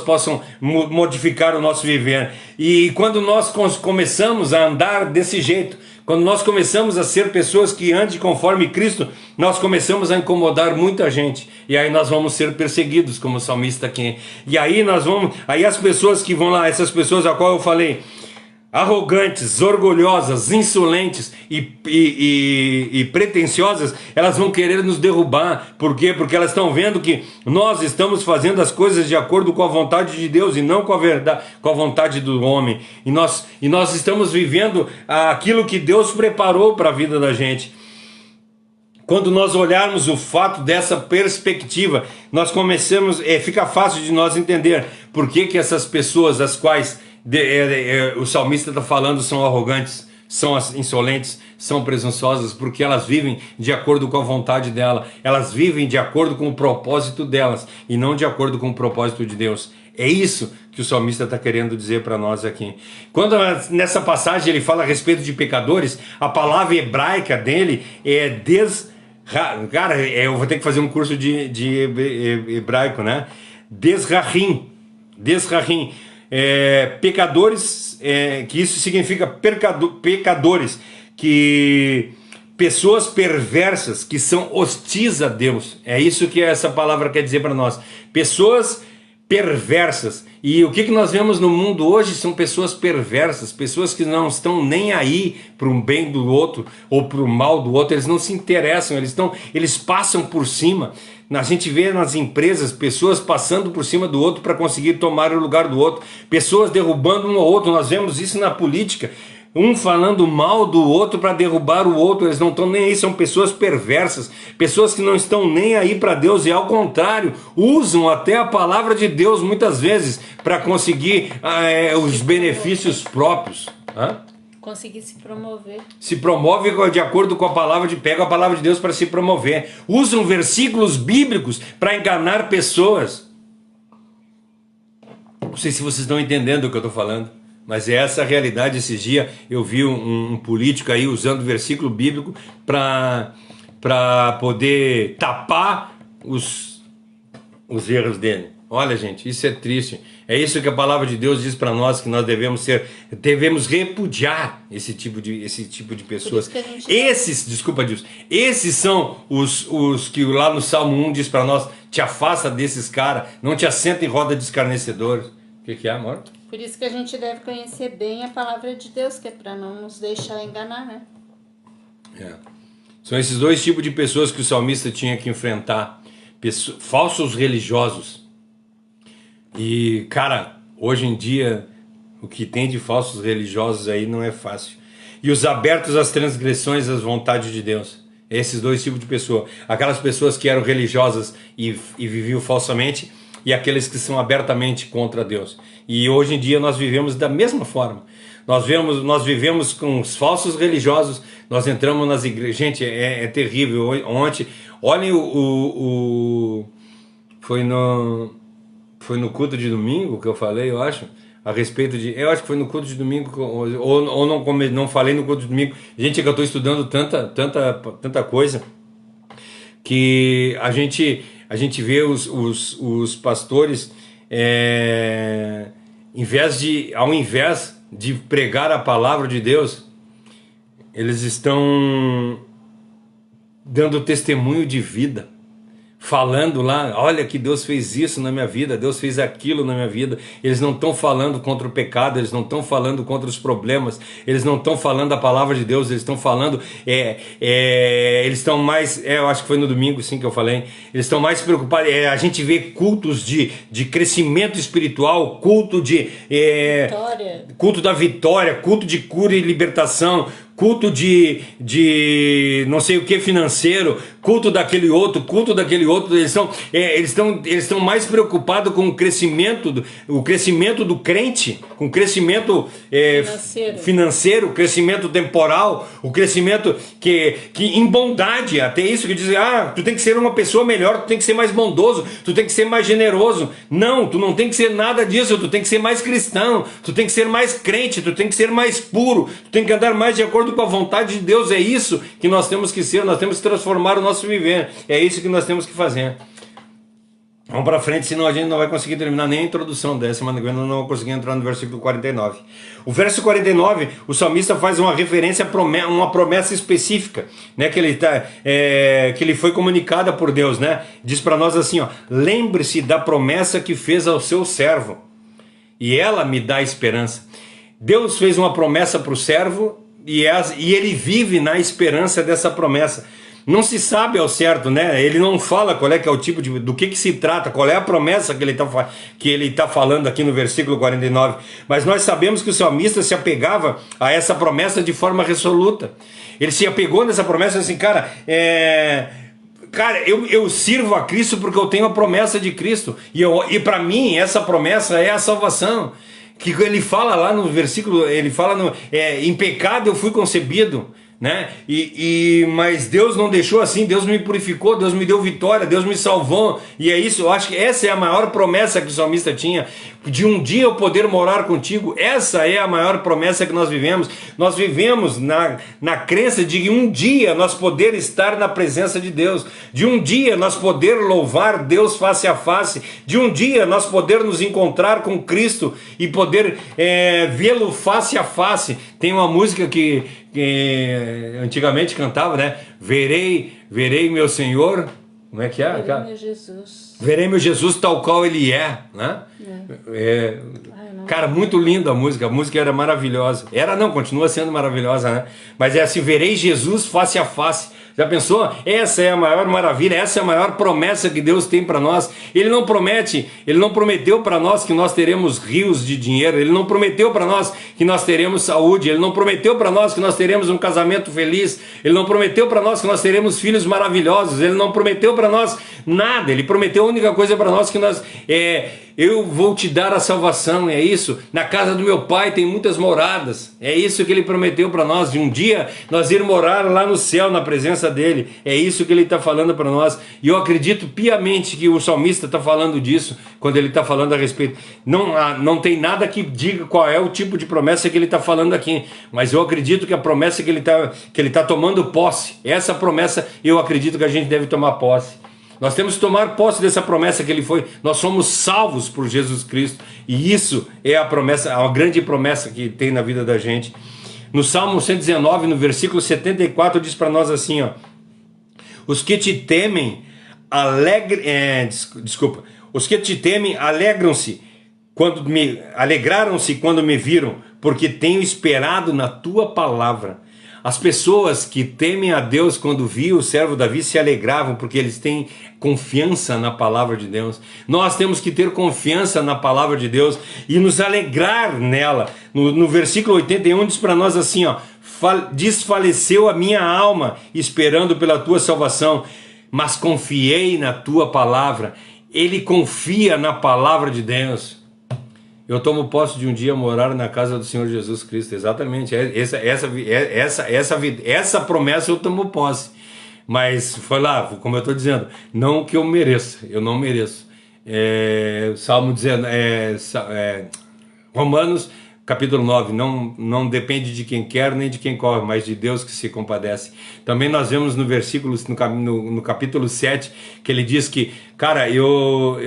possam modificar o nosso viver. E quando nós começamos a andar desse jeito, Quando nós começamos a ser pessoas que andem conforme Cristo, nós começamos a incomodar muita gente. E aí nós vamos ser perseguidos, como o salmista aqui. E aí aí as pessoas que vão lá, essas pessoas a qual eu falei, arrogantes, orgulhosas, insolentes e pretensiosas, elas vão querer nos derrubar. Por quê? Porque elas estão vendo que nós estamos fazendo as coisas de acordo com a vontade de Deus e não com a verdade, com a vontade do homem. E nós estamos vivendo aquilo que Deus preparou para a vida da gente. Quando nós olharmos o fato dessa perspectiva, nós começamos, fica fácil de nós entender por que essas pessoas, as quais o salmista está falando, são arrogantes, são insolentes, são presunçosas, porque elas vivem de acordo com a vontade dela, elas vivem de acordo com o propósito delas e não de acordo com o propósito de Deus. É isso que o salmista está querendo dizer para nós aqui. Quando nessa passagem ele fala a respeito de pecadores, a palavra hebraica dele é Cara, eu vou ter que fazer um curso de hebraico, né? Desrahim. Pecadores, que isso significa pecadores, que pessoas perversas, que são hostis a Deus. É isso que essa palavra quer dizer para nós. Pessoas perversas. E o que nós vemos no mundo hoje são pessoas perversas, pessoas que não estão nem aí para o bem do outro ou para o mal do outro, eles não se interessam, eles passam por cima. A gente vê nas empresas pessoas passando por cima do outro para conseguir tomar o lugar do outro, pessoas derrubando um ao outro. Nós vemos isso na política, um falando mal do outro para derrubar o outro. Eles não estão nem aí, são pessoas perversas, pessoas que não estão nem aí para Deus e ao contrário, usam até a palavra de Deus muitas vezes para conseguir os benefícios próprios. Conseguir se promover. Se promove de acordo com a palavra pega a palavra de Deus para se promover. Usam versículos bíblicos para enganar pessoas. Não sei se vocês estão entendendo o que eu estou falando, mas é essa a realidade. Esses dias eu vi um político aí usando versículo bíblico para poder tapar os erros dele. Olha, gente, isso é triste. É isso que a palavra de Deus diz para nós, que nós devemos repudiar esse tipo de pessoas. Esses são os que lá no Salmo 1 diz para nós: te afasta desses caras, não te assenta em roda de escarnecedores. O que é, amor? Por isso que a gente deve conhecer bem a palavra de Deus, que é para não nos deixar enganar, né? São esses dois tipos de pessoas que o salmista tinha que enfrentar. Falsos religiosos. E, cara, hoje em dia, o que tem de falsos religiosos aí não é fácil. E os abertos às transgressões, às vontades de Deus. Esses dois tipos de pessoa. Aquelas pessoas que eram religiosas e viviam falsamente, e aqueles que são abertamente contra Deus. E hoje em dia nós vivemos da mesma forma. Nós vivemos com os falsos religiosos, nós entramos nas igrejas. Gente, é terrível. Ontem, olhem Foi no culto de domingo que eu falei, eu acho, a respeito de... Eu acho que foi no culto de domingo, ou não falei no culto de domingo. Gente, é que eu estou estudando tanta coisa, que a gente vê os pastores, ao invés de pregar a palavra de Deus, eles estão dando testemunho de vida, falando lá: olha que Deus fez isso na minha vida, Deus fez aquilo na minha vida. Eles não estão falando contra o pecado, eles não estão falando contra os problemas, eles não estão falando a palavra de Deus, eles estão falando, eles estão mais, eu acho que foi no domingo sim que eu falei, eles estão mais preocupados. A gente vê cultos de crescimento espiritual, culto culto da vitória, culto de cura e libertação, culto de não sei o que financeiro, culto daquele outro, eles estão mais preocupados com o crescimento do crente, com o crescimento financeiro, o crescimento temporal, o crescimento que em bondade, até isso que dizem: tu tem que ser uma pessoa melhor, tu tem que ser mais bondoso, tu tem que ser mais generoso. Não, tu não tem que ser nada disso, tu tem que ser mais cristão, tu tem que ser mais crente, tu tem que ser mais puro, tu tem que andar mais de acordo com a vontade de Deus. É isso que nós temos que ser, nós temos que transformar o nosso viver, é isso que nós temos que fazer. Vamos para frente, senão a gente não vai conseguir terminar nem a introdução dessa, semana que vem eu não vou conseguir entrar no versículo 49. O verso 49, o salmista faz uma referência a uma promessa específica, né, que ele foi comunicada por Deus, né? Diz para nós assim, ó: lembre-se da promessa que fez ao seu servo, e ela me dá esperança. Deus fez uma promessa para o servo e ele vive na esperança dessa promessa. Não se sabe ao certo, né? Ele não fala qual é que é o tipo do que se trata, qual é a promessa que ele tá falando aqui no versículo 49. Mas nós sabemos que o salmista se apegava a essa promessa de forma resoluta. Ele se apegou nessa promessa assim, cara, eu sirvo a Cristo porque eu tenho a promessa de Cristo. E para mim, essa promessa é a salvação. Que ele fala lá no versículo, ele fala em pecado eu fui concebido, né? Mas Deus não deixou assim, Deus me purificou, Deus me deu vitória, Deus me salvou, e é isso. Eu acho que essa é a maior promessa que o salmista tinha, de um dia eu poder morar contigo. Essa é a maior promessa que nós vivemos na crença de um dia nós poder estar na presença de Deus, de um dia nós poder louvar Deus face a face, de um dia nós poder nos encontrar com Cristo e poder vê-lo face a face. Tem uma música que antigamente cantava, né? Verei meu Senhor. Como é que é? Verei meu Jesus. Verei meu Jesus tal qual ele é, né? Cara, muito linda a música era maravilhosa. Continua sendo maravilhosa, né? Mas é assim, verei Jesus face a face. Já pensou? Essa é a maior maravilha, essa é a maior promessa que Deus tem para nós. Ele não prometeu para nós que nós teremos rios de dinheiro, Ele não prometeu para nós que nós teremos saúde, Ele não prometeu para nós que nós teremos um casamento feliz, Ele não prometeu para nós que nós teremos filhos maravilhosos, Ele não prometeu para nós nada. Ele prometeu a única coisa para nós, que eu vou te dar a salvação, é isso. Na casa do meu pai tem muitas moradas, é isso que ele prometeu para nós, de um dia nós ir morar lá no céu na presença dele. É isso que ele está falando para nós, e eu acredito piamente que o salmista está falando disso quando ele está falando a respeito. Não tem nada que diga qual é o tipo de promessa que ele está falando aqui, mas eu acredito que a promessa que ele tá tomando posse, essa promessa eu acredito que a gente deve tomar posse. Nós temos que tomar posse dessa promessa que ele foi. Nós somos salvos por Jesus Cristo. E isso é a promessa, a grande promessa que tem na vida da gente. No Salmo 119, no versículo 74, diz para nós assim, ó: os que te temem alegraram-se quando me viram, porque tenho esperado na tua palavra. As pessoas que temem a Deus, quando viam o servo Davi, se alegravam, porque eles têm confiança na palavra de Deus. Nós temos que ter confiança na palavra de Deus e nos alegrar nela. No versículo 81 diz para nós assim, ó: desfaleceu a minha alma esperando pela tua salvação, mas confiei na tua palavra. Ele confia na palavra de Deus. Eu tomo posse de um dia morar na casa do Senhor Jesus Cristo. Exatamente. Essa promessa eu tomo posse. Mas foi lá, como eu estou dizendo, não que eu mereça. Eu não mereço. Salmo dizendo, Romanos capítulo 9, não depende de quem quer nem de quem corre, mas de Deus que se compadece. Também nós vemos no versículo, no capítulo 7, que ele diz que, cara, eu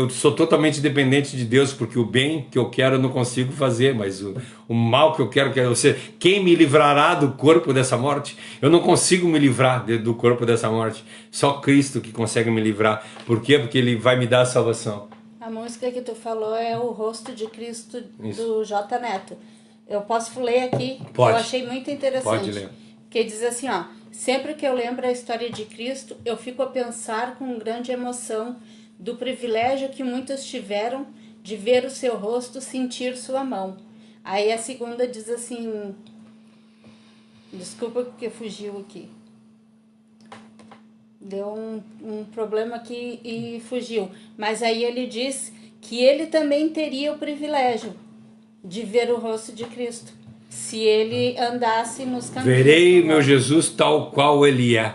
sou totalmente dependente de Deus, porque o bem que eu quero eu não consigo fazer, mas o mal que eu quero, quem me livrará do corpo dessa morte? Eu não consigo me livrar do corpo dessa morte. Só Cristo que consegue me livrar. Por quê? Porque Ele vai me dar a salvação. A música que tu falou é O Rosto de Cristo, do J. Neto. Eu posso ler aqui? Pode. Eu achei muito interessante. Pode ler. Que diz assim, ó: sempre que eu lembro a história de Cristo, eu fico a pensar com grande emoção do privilégio que muitos tiveram de ver o seu rosto, sentir sua mão. Aí a segunda diz assim... Desculpa porque fugiu aqui. Deu um problema aqui e fugiu. Mas aí ele diz que ele também teria o privilégio de ver o rosto de Cristo, se ele andasse nos caminhos. Verei meu Jesus tal qual ele é.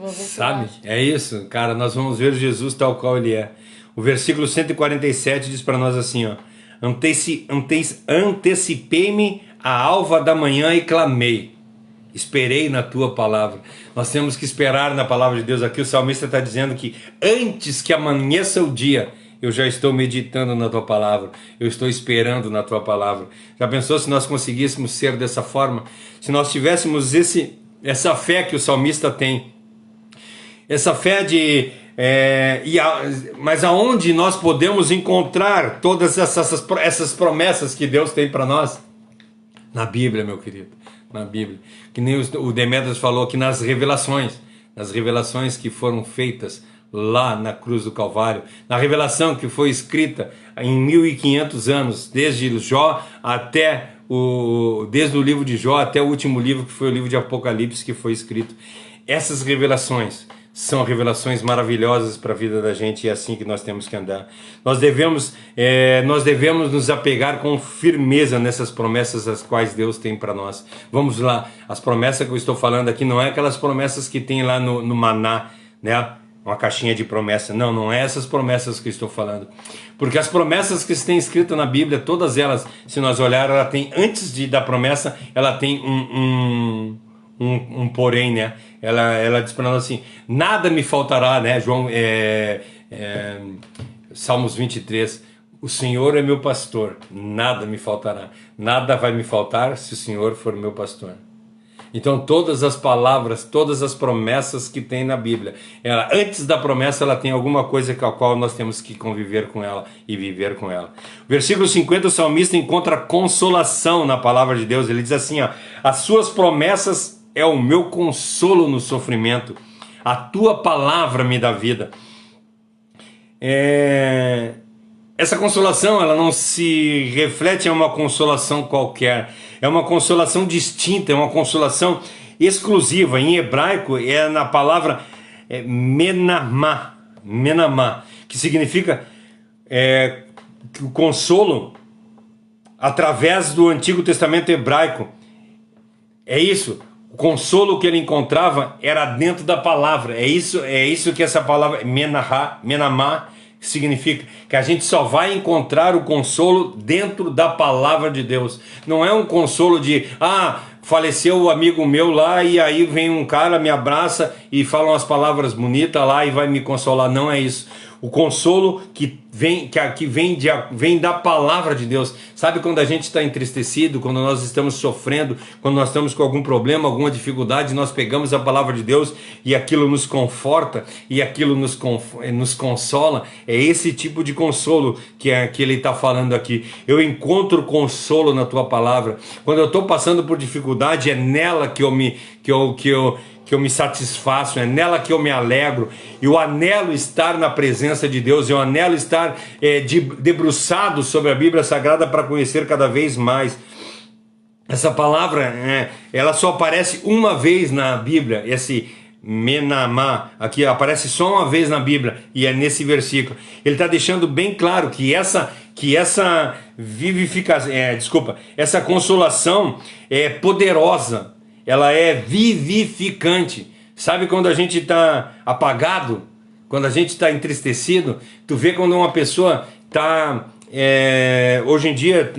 Sabe? É isso, cara, nós vamos ver Jesus tal qual ele é. O versículo 147 diz para nós assim, ó: antecipei-me à alva da manhã e clamei. Esperei na tua palavra. Nós temos que esperar na palavra de Deus. Aqui o salmista está dizendo que antes que amanheça o dia, eu já estou meditando na tua palavra, eu estou esperando na tua palavra. Já pensou se nós conseguíssemos ser dessa forma? Se nós tivéssemos essa fé que o salmista tem, essa fé de... mas aonde nós podemos encontrar todas essas promessas que Deus tem para nós? Na Bíblia, meu querido, na Bíblia. Que nem o Demetrios falou aqui, nas revelações que foram feitas lá na cruz do Calvário, na revelação que foi escrita em 1500 anos, desde Jó até desde o livro de Jó até o último livro, que foi o livro de Apocalipse, que foi escrito. Essas revelações são revelações maravilhosas para a vida da gente, e é assim que nós temos que andar. Nós devemos nos apegar com firmeza nessas promessas as quais Deus tem para nós. Vamos lá, as promessas que eu estou falando aqui não é aquelas promessas que tem lá no Maná, né? Uma caixinha de promessa. Não, não é essas promessas que eu estou falando. Porque as promessas que estão escritas na Bíblia, todas elas, se nós olharmos, ela tem, antes da promessa, ela tem um porém, né? Ela diz para nós assim, nada me faltará, né? Salmos 23, o Senhor é meu pastor, nada me faltará. Nada vai me faltar se o Senhor for meu pastor. Então todas as palavras, todas as promessas que tem na Bíblia, antes da promessa ela tem alguma coisa com a qual nós temos que conviver com ela e viver com ela. Versículo 50, o salmista encontra consolação na palavra de Deus. Ele diz assim, ó, as suas promessas é o meu consolo no sofrimento, a tua palavra me dá vida. Essa consolação, ela não se reflete em uma consolação qualquer, é uma consolação distinta, é uma consolação exclusiva. Em hebraico é na palavra menamá, que significa que o consolo através do Antigo Testamento hebraico. É isso, o consolo que ele encontrava era dentro da palavra. É isso que essa palavra menamá significa, que a gente só vai encontrar o consolo dentro da palavra de Deus. Não é um consolo de, faleceu o amigo meu lá e aí vem um cara, me abraça e fala umas palavras bonitas lá e vai me consolar. Não é isso. O consolo que vem da palavra de Deus. Sabe quando a gente está entristecido, quando nós estamos sofrendo, quando nós estamos com algum problema, alguma dificuldade, nós pegamos a palavra de Deus e aquilo nos conforta e aquilo nos consola. É esse tipo de consolo que ele está falando aqui. Eu encontro consolo na tua palavra. Quando eu estou passando por dificuldade, é nela que eu me satisfaço, é nela que eu me alegro. Eu anelo estar na presença de Deus, eu anelo estar debruçado sobre a Bíblia Sagrada para conhecer cada vez mais. Essa palavra, ela só aparece uma vez na Bíblia, esse menamá, aqui aparece só uma vez na Bíblia, e é nesse versículo. Ele está deixando bem claro que essa vivificação, essa consolação é poderosa. Ela é vivificante. Sabe quando a gente está apagado? Quando a gente está entristecido? Tu vê quando uma pessoa está... hoje em dia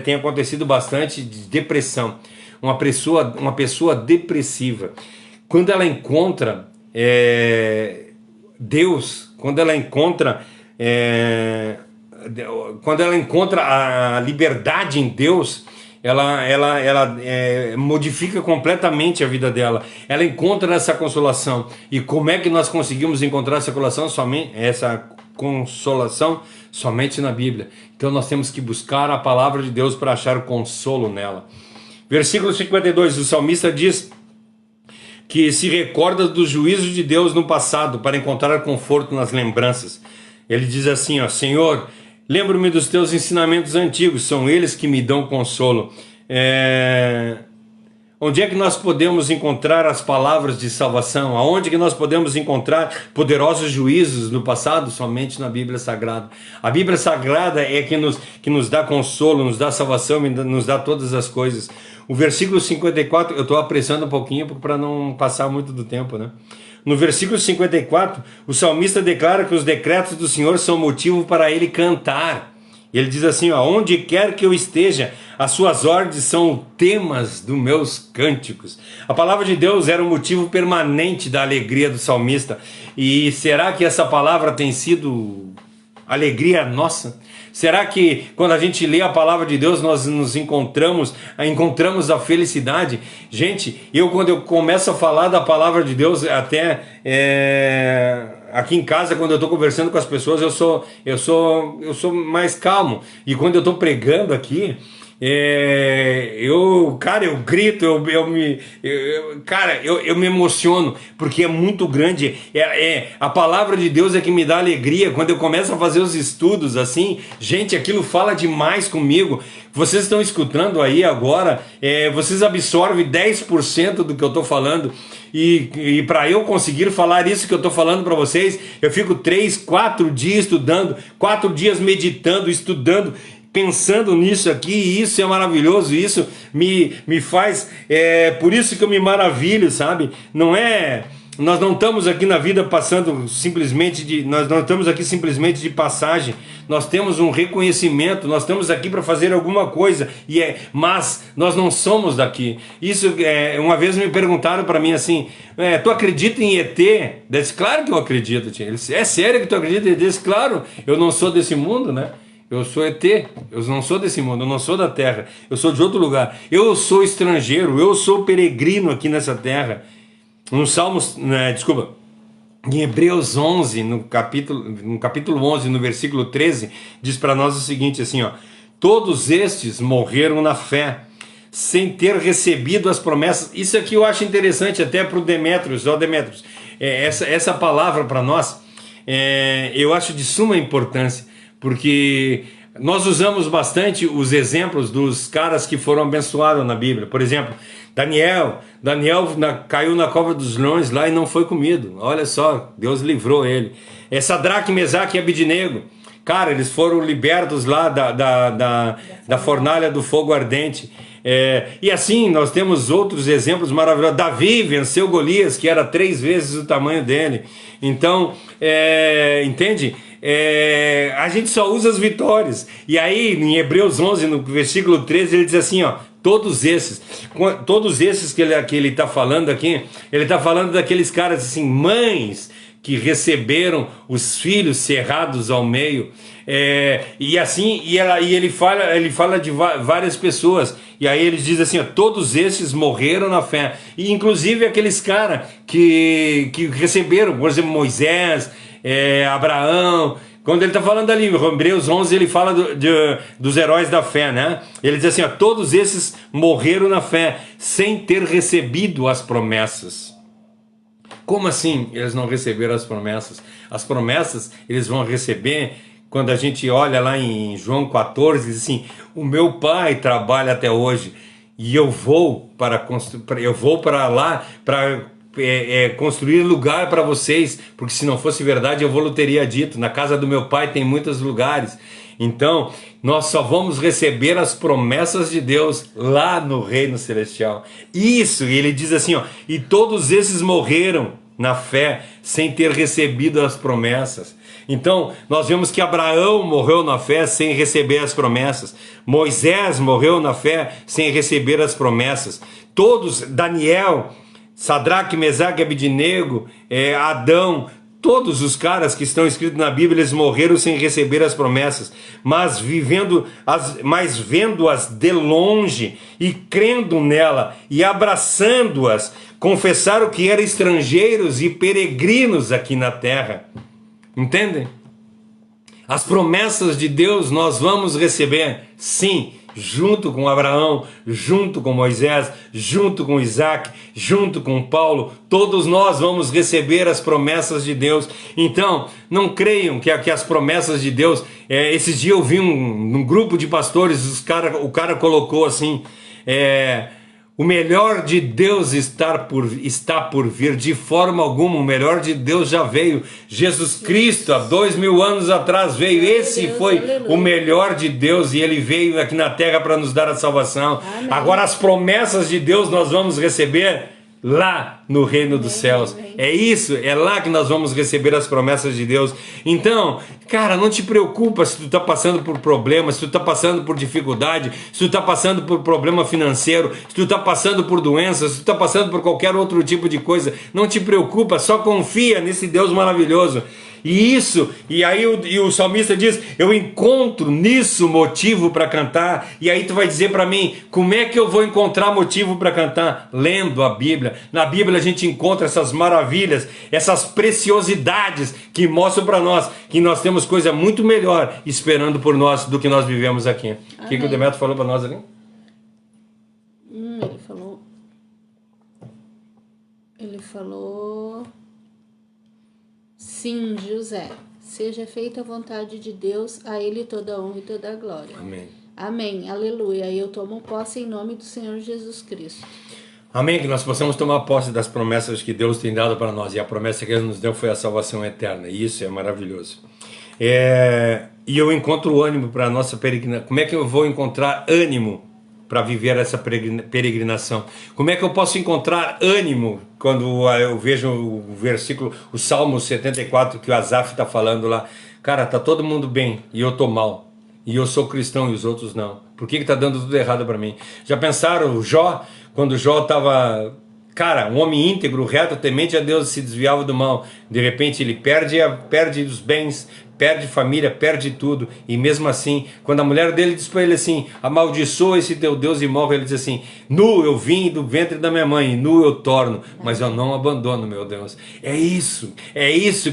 tem acontecido bastante de depressão. Uma pessoa depressiva. Quando ela encontra Deus, quando ela encontra a liberdade em Deus, ela modifica completamente a vida dela. Ela encontra essa consolação. E como é que nós conseguimos encontrar essa consolação? Somente na Bíblia. Então nós temos que buscar a palavra de Deus para achar consolo nela. Versículo 52, o salmista diz que se recorda dos juízos de Deus no passado para encontrar conforto nas lembranças. Ele diz assim, ó, Senhor, lembro-me dos teus ensinamentos antigos, são eles que me dão consolo. Onde é que nós podemos encontrar as palavras de salvação? Aonde que nós podemos encontrar poderosos juízos no passado? Somente na Bíblia Sagrada. A Bíblia Sagrada é que nos dá consolo, nos dá salvação, nos dá todas as coisas. O versículo 54, eu estou apressando um pouquinho para não passar muito do tempo, né? No versículo 54, o salmista declara que os decretos do Senhor são motivo para ele cantar. Ele diz assim, ó, onde quer que eu esteja, as suas ordens são temas dos meus cânticos. A palavra de Deus era o motivo permanente da alegria do salmista. E será que essa palavra tem sido alegria nossa? Será que quando a gente lê a palavra de Deus nós nos encontramos a felicidade? Gente, quando eu começo a falar da palavra de Deus, até aqui em casa, quando eu estou conversando com as pessoas, eu sou mais calmo. E quando eu estou pregando aqui, eu grito, eu me emociono, porque é muito grande. A palavra de Deus é que me dá alegria. Quando eu começo a fazer os estudos assim, gente, aquilo fala demais comigo. Vocês estão escutando aí agora, vocês absorvem 10% do que eu estou falando. E para eu conseguir falar isso que eu estou falando para vocês, eu fico 3, 4 dias estudando, 4 dias meditando, estudando, pensando nisso aqui. E isso é maravilhoso, isso me faz, por isso que eu me maravilho, sabe? Nós não estamos aqui na vida passando simplesmente nós não estamos aqui simplesmente de passagem. Nós temos um reconhecimento, nós estamos aqui para fazer alguma coisa, mas nós não somos daqui. Isso, uma vez me perguntaram para mim assim, tu acredita em ET? Eu disse, claro que eu acredito, tia. Ele disse, é sério que tu acredita? Eu disse, claro, eu não sou desse mundo, né? Eu sou ET, eu não sou desse mundo, eu não sou da terra, eu sou de outro lugar. Eu sou estrangeiro, eu sou peregrino aqui nessa terra. No Salmos, em Hebreus 11, no capítulo 11, no versículo 13, diz para nós o seguinte, assim, ó, todos estes morreram na fé, sem ter recebido as promessas. Isso aqui eu acho interessante até para o Demétrios, essa palavra para nós, eu acho de suma importância, porque nós usamos bastante os exemplos dos caras que foram abençoados na Bíblia. Por exemplo, Daniel caiu na cova dos leões lá e não foi comido. Olha só, Deus livrou ele. Sadraque, Mesaque e Abidnego, cara, eles foram libertos lá da fornalha do fogo ardente. E assim nós temos outros exemplos maravilhosos. Davi venceu Golias, que era 3 vezes o tamanho dele. Então, entende? A gente só usa as vitórias. E aí em Hebreus 11, no versículo 13, ele diz assim, ó, todos esses que ele está falando aqui, ele está falando daqueles caras assim, mães que receberam os filhos cerrados ao meio, ele fala de várias pessoas, e aí ele diz assim, ó, todos esses morreram na fé, e inclusive aqueles caras que receberam, por exemplo, Moisés, Abraão. Quando ele está falando ali, em Hebreus 11, ele fala dos heróis da fé, né? Ele diz assim, ó, todos esses morreram na fé, sem ter recebido as promessas. Como assim eles não receberam as promessas? As promessas eles vão receber quando a gente olha lá em João 14, diz assim, o meu pai trabalha até hoje, e eu vou para lá para construir lugar para vocês, porque se não fosse verdade eu vou teria dito, na casa do meu pai tem muitos lugares. Então nós só vamos receber as promessas de Deus lá no reino celestial. Isso, e ele diz assim, ó, e todos esses morreram na fé sem ter recebido as promessas. Então nós vemos que Abraão morreu na fé sem receber as promessas, Moisés morreu na fé sem receber as promessas, todos, Daniel, Sadraque, Mesaque, Abidnego, Adão, todos os caras que estão escritos na Bíblia, eles morreram sem receber as promessas, mas vendo-as de longe e crendo nela e abraçando-as, confessaram que eram estrangeiros e peregrinos aqui na terra. Entendem? As promessas de Deus nós vamos receber, sim, junto com Abraão, junto com Moisés, junto com Isaac, junto com Paulo. Todos nós vamos receber as promessas de Deus. Então não creiam que as promessas de Deus, esses dias eu vi um grupo de pastores, o cara colocou assim, o melhor de Deus está por vir. De forma alguma, o melhor de Deus já veio. Jesus Cristo, há 2000 anos atrás veio. Esse foi o melhor de Deus, e Ele veio aqui na terra para nos dar a salvação. Amém. Agora as promessas de Deus nós vamos receber lá no reino dos céus. É isso, é lá que nós vamos receber as promessas de Deus. Então, cara, não te preocupa se tu está passando por problemas, se tu está passando por dificuldade, se tu está passando por problema financeiro, se tu está passando por doenças, se tu está passando por qualquer outro tipo de coisa. Não te preocupa, só confia nesse Deus maravilhoso. E aí o salmista diz, eu encontro nisso motivo para cantar. E aí tu vai dizer para mim, como é que eu vou encontrar motivo para cantar? Lendo a Bíblia. Na Bíblia a gente encontra essas maravilhas, essas preciosidades que mostram para nós que nós temos coisa muito melhor esperando por nós do que nós vivemos aqui. O que o Demetrio falou para nós ali? Ele falou... Sim, José, seja feita a vontade de Deus, a Ele toda honra e toda glória. Amém. Amém, aleluia. Eu tomo posse em nome do Senhor Jesus Cristo. Amém, que nós possamos tomar posse das promessas que Deus tem dado para nós. E a promessa que Ele nos deu foi a salvação eterna. E isso é maravilhoso. E eu encontro ânimo para a nossa peregrinação. Como é que eu vou encontrar ânimo para viver essa peregrinação? Como é que eu posso encontrar ânimo quando eu vejo o versículo, o Salmo 74 que o Asaf está falando lá? Cara, tá todo mundo bem e eu tô mal. E eu sou cristão e os outros não. Por que está dando tudo errado para mim? Já pensaram o Jó? Quando Jó estava... Cara, um homem íntegro, reto, temente a Deus, se desviava do mal. De repente ele perde os bens, perde família, perde tudo. E mesmo assim, quando a mulher dele diz para ele assim, amaldiçoa esse teu Deus e morre, ele diz assim, nu eu vim do ventre da minha mãe, nu eu torno, mas eu não abandono, meu Deus. É isso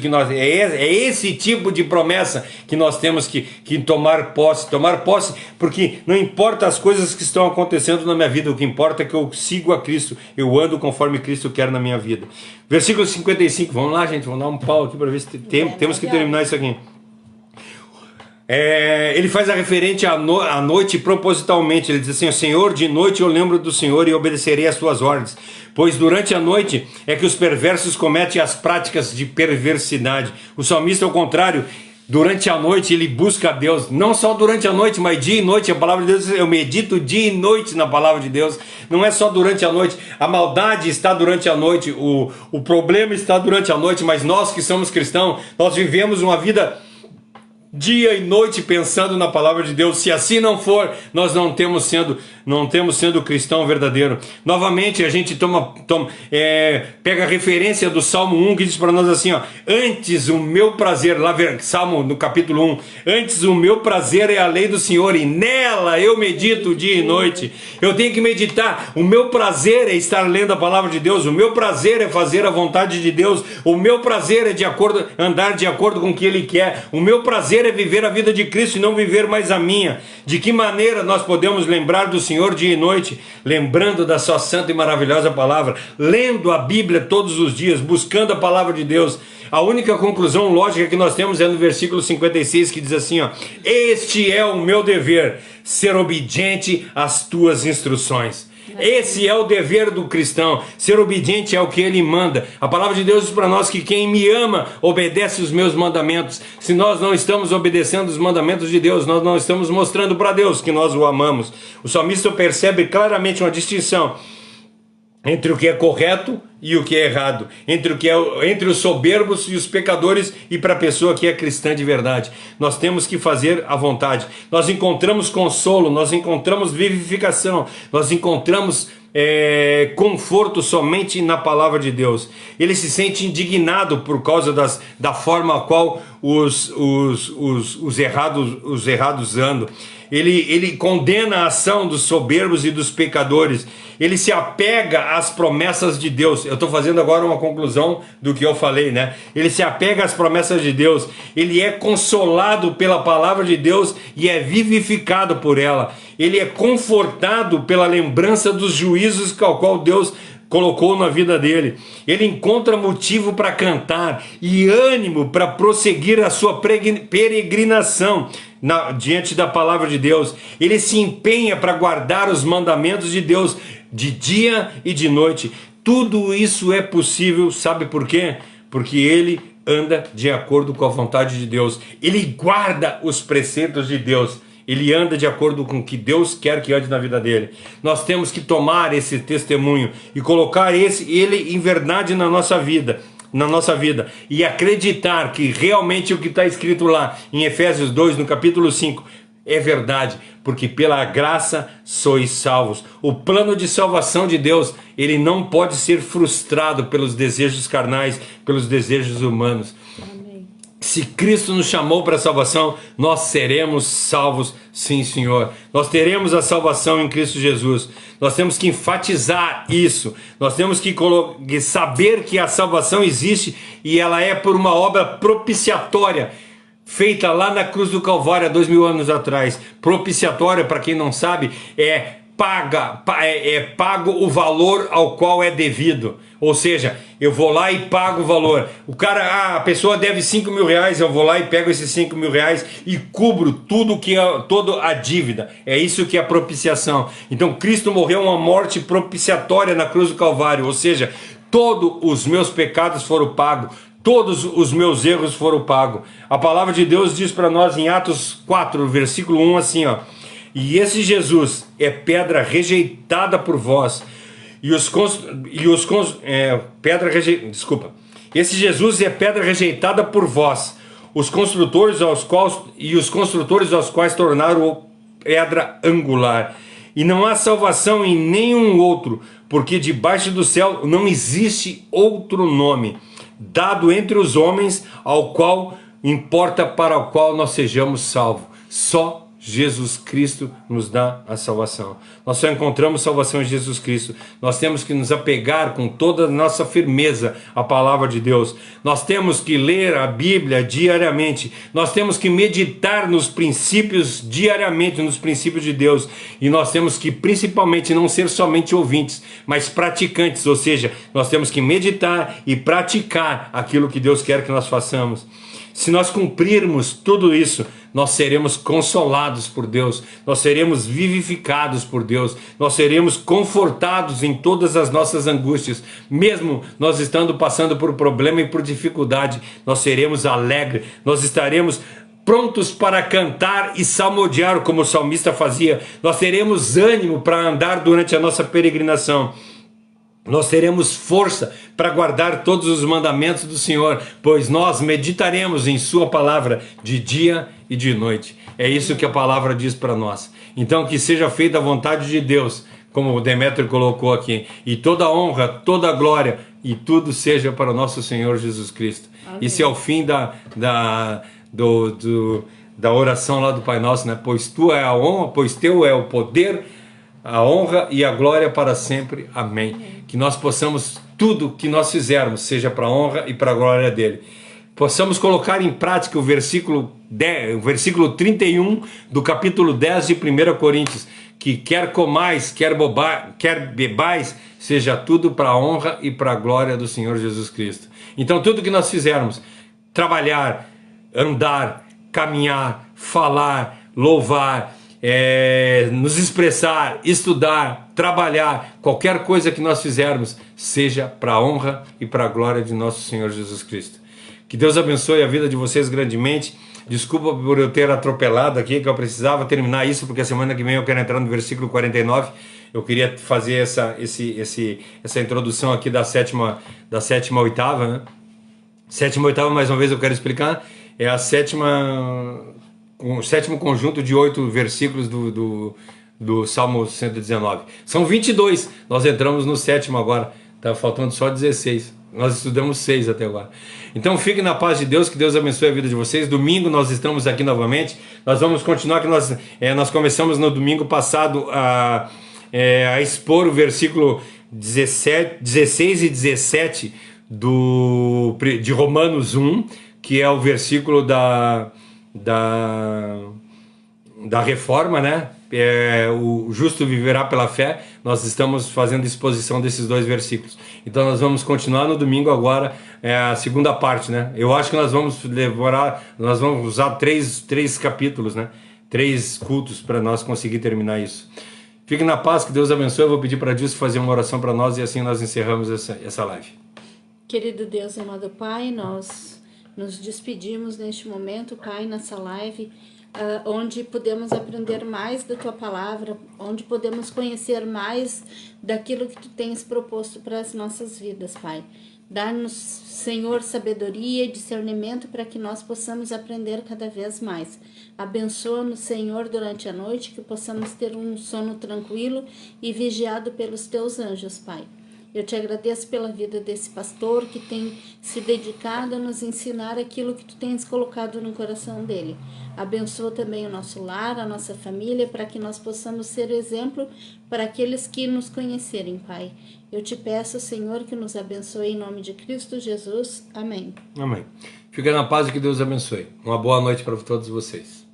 que nós, é esse tipo de promessa que nós temos que tomar posse, porque não importa as coisas que estão acontecendo na minha vida, o que importa é que eu sigo a Cristo, eu ando conforme Cristo quer na minha vida. Versículo 55, vamos lá, gente, vamos dar um pau aqui para ver se temos que terminar isso aqui. Ele faz a referente à noite propositalmente. Ele diz assim, Senhor, de noite eu lembro do Senhor e obedecerei às tuas ordens, pois durante a noite é que os perversos cometem as práticas de perversidade. O salmista, ao contrário, durante a noite ele busca a Deus, não só durante a noite, mas dia e noite. A palavra de Deus, eu medito dia e noite na palavra de Deus. Não é só durante a noite, a maldade está durante a noite, o problema está durante a noite, mas nós que somos cristãos, nós vivemos uma vida dia e noite pensando na palavra de Deus. Se assim não for, nós não temos sendo cristão verdadeiro. Novamente a gente pega a referência do Salmo 1 que diz para nós assim, ó, antes o meu prazer, lá Salmo no capítulo 1, antes o meu prazer é a lei do Senhor e nela eu medito dia e noite. Eu tenho que meditar, o meu prazer é estar lendo a palavra de Deus, o meu prazer é fazer a vontade de Deus, o meu prazer é andar de acordo com o que Ele quer, o meu prazer é viver a vida de Cristo e não viver mais a minha. De que maneira nós podemos lembrar do Senhor dia e noite? Lembrando da sua santa e maravilhosa palavra, lendo a Bíblia todos os dias, buscando a palavra de Deus. A única conclusão lógica que nós temos é no versículo 56 que diz assim, ó, este é o meu dever, ser obediente às tuas instruções. Esse é o dever do cristão, ser obediente ao que ele manda. A palavra de Deus diz para nós que quem me ama obedece os meus mandamentos. Se nós não estamos obedecendo os mandamentos de Deus, nós não estamos mostrando para Deus que nós o amamos. O salmista percebe claramente uma distinção entre o que é correto e o que é errado, entre os soberbos e os pecadores e para a pessoa que é cristã de verdade. Nós temos que fazer a vontade. Nós encontramos consolo, nós encontramos vivificação, nós encontramos conforto somente na palavra de Deus. Ele se sente indignado por causa da forma a qual os errados andam. Ele condena a ação dos soberbos e dos pecadores. Ele se apega às promessas de Deus. Eu estou fazendo agora uma conclusão do que eu falei, né? Ele se apega às promessas de Deus. Ele é consolado pela palavra de Deus e é vivificado por ela. Ele é confortado pela lembrança dos juízos ao qual Deus colocou na vida dele. Ele encontra motivo para cantar e ânimo para prosseguir a sua peregrinação diante da palavra de Deus. Ele se empenha para guardar os mandamentos de Deus de dia e de noite. Tudo isso é possível, sabe por quê? Porque ele anda de acordo com a vontade de Deus. Ele guarda os preceitos de Deus. ele anda de acordo com o que Deus quer que ande na vida dele. Nós temos que tomar esse testemunho e colocar ele em verdade na nossa vida. E acreditar que realmente o que está escrito lá em Efésios 2, no capítulo 5, é verdade, porque pela graça sois salvos. O plano de salvação de Deus, ele não pode ser frustrado pelos desejos carnais, pelos desejos humanos. Amém. Se Cristo nos chamou para a salvação, nós seremos salvos, sim, Senhor. Nós teremos a salvação em Cristo Jesus. Nós temos que enfatizar isso. Nós temos que saber que a salvação existe e ela é por uma obra propiciatória, feita lá na cruz do Calvário há 2000 anos atrás. Propiciatória, para quem não sabe, é pago o valor ao qual é devido. Ou seja, eu vou lá e pago o valor. A pessoa deve 5 mil reais, eu vou lá e pego esses 5 mil reais e cubro toda a dívida. É isso que é a propiciação. Então Cristo morreu uma morte propiciatória na cruz do Calvário. Ou seja, todos os meus pecados foram pagos. Todos os meus erros foram pagos. A palavra de Deus diz para nós em Atos 4, versículo 1 assim, ó: e esse Jesus é pedra rejeitada por vós, esse Jesus é pedra rejeitada por vós, os construtores aos quais tornaram pedra angular. E não há salvação em nenhum outro, porque debaixo do céu não existe outro nome dado entre os homens ao qual importa para o qual nós sejamos salvos. Só Jesus Cristo nos dá a salvação. Nós só encontramos salvação em Jesus Cristo. Nós temos que nos apegar com toda a nossa firmeza à palavra de Deus. Nós temos que ler a Bíblia diariamente. Nós temos que meditar nos princípios diariamente, nos princípios de Deus. E nós temos que principalmente não ser somente ouvintes, mas praticantes. Ou seja, nós temos que meditar e praticar aquilo que Deus quer que nós façamos. Se nós cumprirmos tudo isso, nós seremos consolados por Deus, nós seremos vivificados por Deus, nós seremos confortados em todas as nossas angústias, mesmo nós estando passando por problema e por dificuldade, nós seremos alegres, nós estaremos prontos para cantar e salmodiar como o salmista fazia, nós teremos ânimo para andar durante a nossa peregrinação. Nós teremos força para guardar todos os mandamentos do Senhor, pois nós meditaremos em sua palavra de dia e de noite. É isso que a palavra diz para nós. Então que seja feita a vontade de Deus, como o Demétrio colocou aqui, e toda honra, toda glória, e tudo seja para o nosso Senhor Jesus Cristo. Amém. Isso é o fim da oração lá do Pai Nosso, né? Pois tua é a honra, pois teu é o poder, a honra e a glória para sempre. Amém. Amém. Que nós possamos, tudo que nós fizermos, seja para a honra e para a glória dele. Possamos colocar em prática o versículo 31 do capítulo 10 de 1 Coríntios, que quer comais, quer bebais, seja tudo para a honra e para a glória do Senhor Jesus Cristo. Então tudo que nós fizermos, trabalhar, andar, caminhar, falar, louvar, nos expressar, estudar, trabalhar, qualquer coisa que nós fizermos, seja para a honra e para a glória de nosso Senhor Jesus Cristo. Que Deus abençoe a vida de vocês grandemente. Desculpa por eu ter atropelado aqui, que eu precisava terminar isso, porque a semana que vem eu quero entrar no versículo 49. Eu queria fazer essa introdução aqui da sétima oitava, né? Sétima oitava, mais uma vez eu quero explicar, é o sétimo conjunto de 8 versículos do Salmo 119. São 22, nós entramos no sétimo agora, está faltando só 16. Nós estudamos 6 até agora. Então fiquem na paz de Deus, que Deus abençoe a vida de vocês. Domingo nós estamos aqui novamente. Nós vamos continuar, que nós começamos no domingo passado a expor o versículo 16 e 17 de Romanos 1, que é o versículo da reforma, né? O justo viverá pela fé. Nós estamos fazendo exposição desses 2 versículos. Então nós vamos continuar no domingo agora, a segunda parte, né? Eu acho que nós vamos usar 3 capítulos, né? 3 cultos para nós conseguir terminar isso. Fiquem na paz, que Deus abençoe. Eu vou pedir para Deus fazer uma oração para nós e assim nós encerramos essa live. Querido Deus, amado Pai, nós nos despedimos neste momento, Pai, nessa live, onde podemos aprender mais da Tua palavra, onde podemos conhecer mais daquilo que Tu tens proposto para as nossas vidas, Pai. Dá-nos, Senhor, sabedoria e discernimento para que nós possamos aprender cada vez mais. Abençoa-nos, Senhor, durante a noite, que possamos ter um sono tranquilo e vigiado pelos Teus anjos, Pai. Eu te agradeço pela vida desse pastor que tem se dedicado a nos ensinar aquilo que Tu tens colocado no coração dele. Abençoa também o nosso lar, a nossa família, para que nós possamos ser exemplo para aqueles que nos conhecerem, Pai. Eu te peço, Senhor, que nos abençoe em nome de Cristo Jesus. Amém. Amém. Fica na paz e que Deus abençoe. Uma boa noite para todos vocês.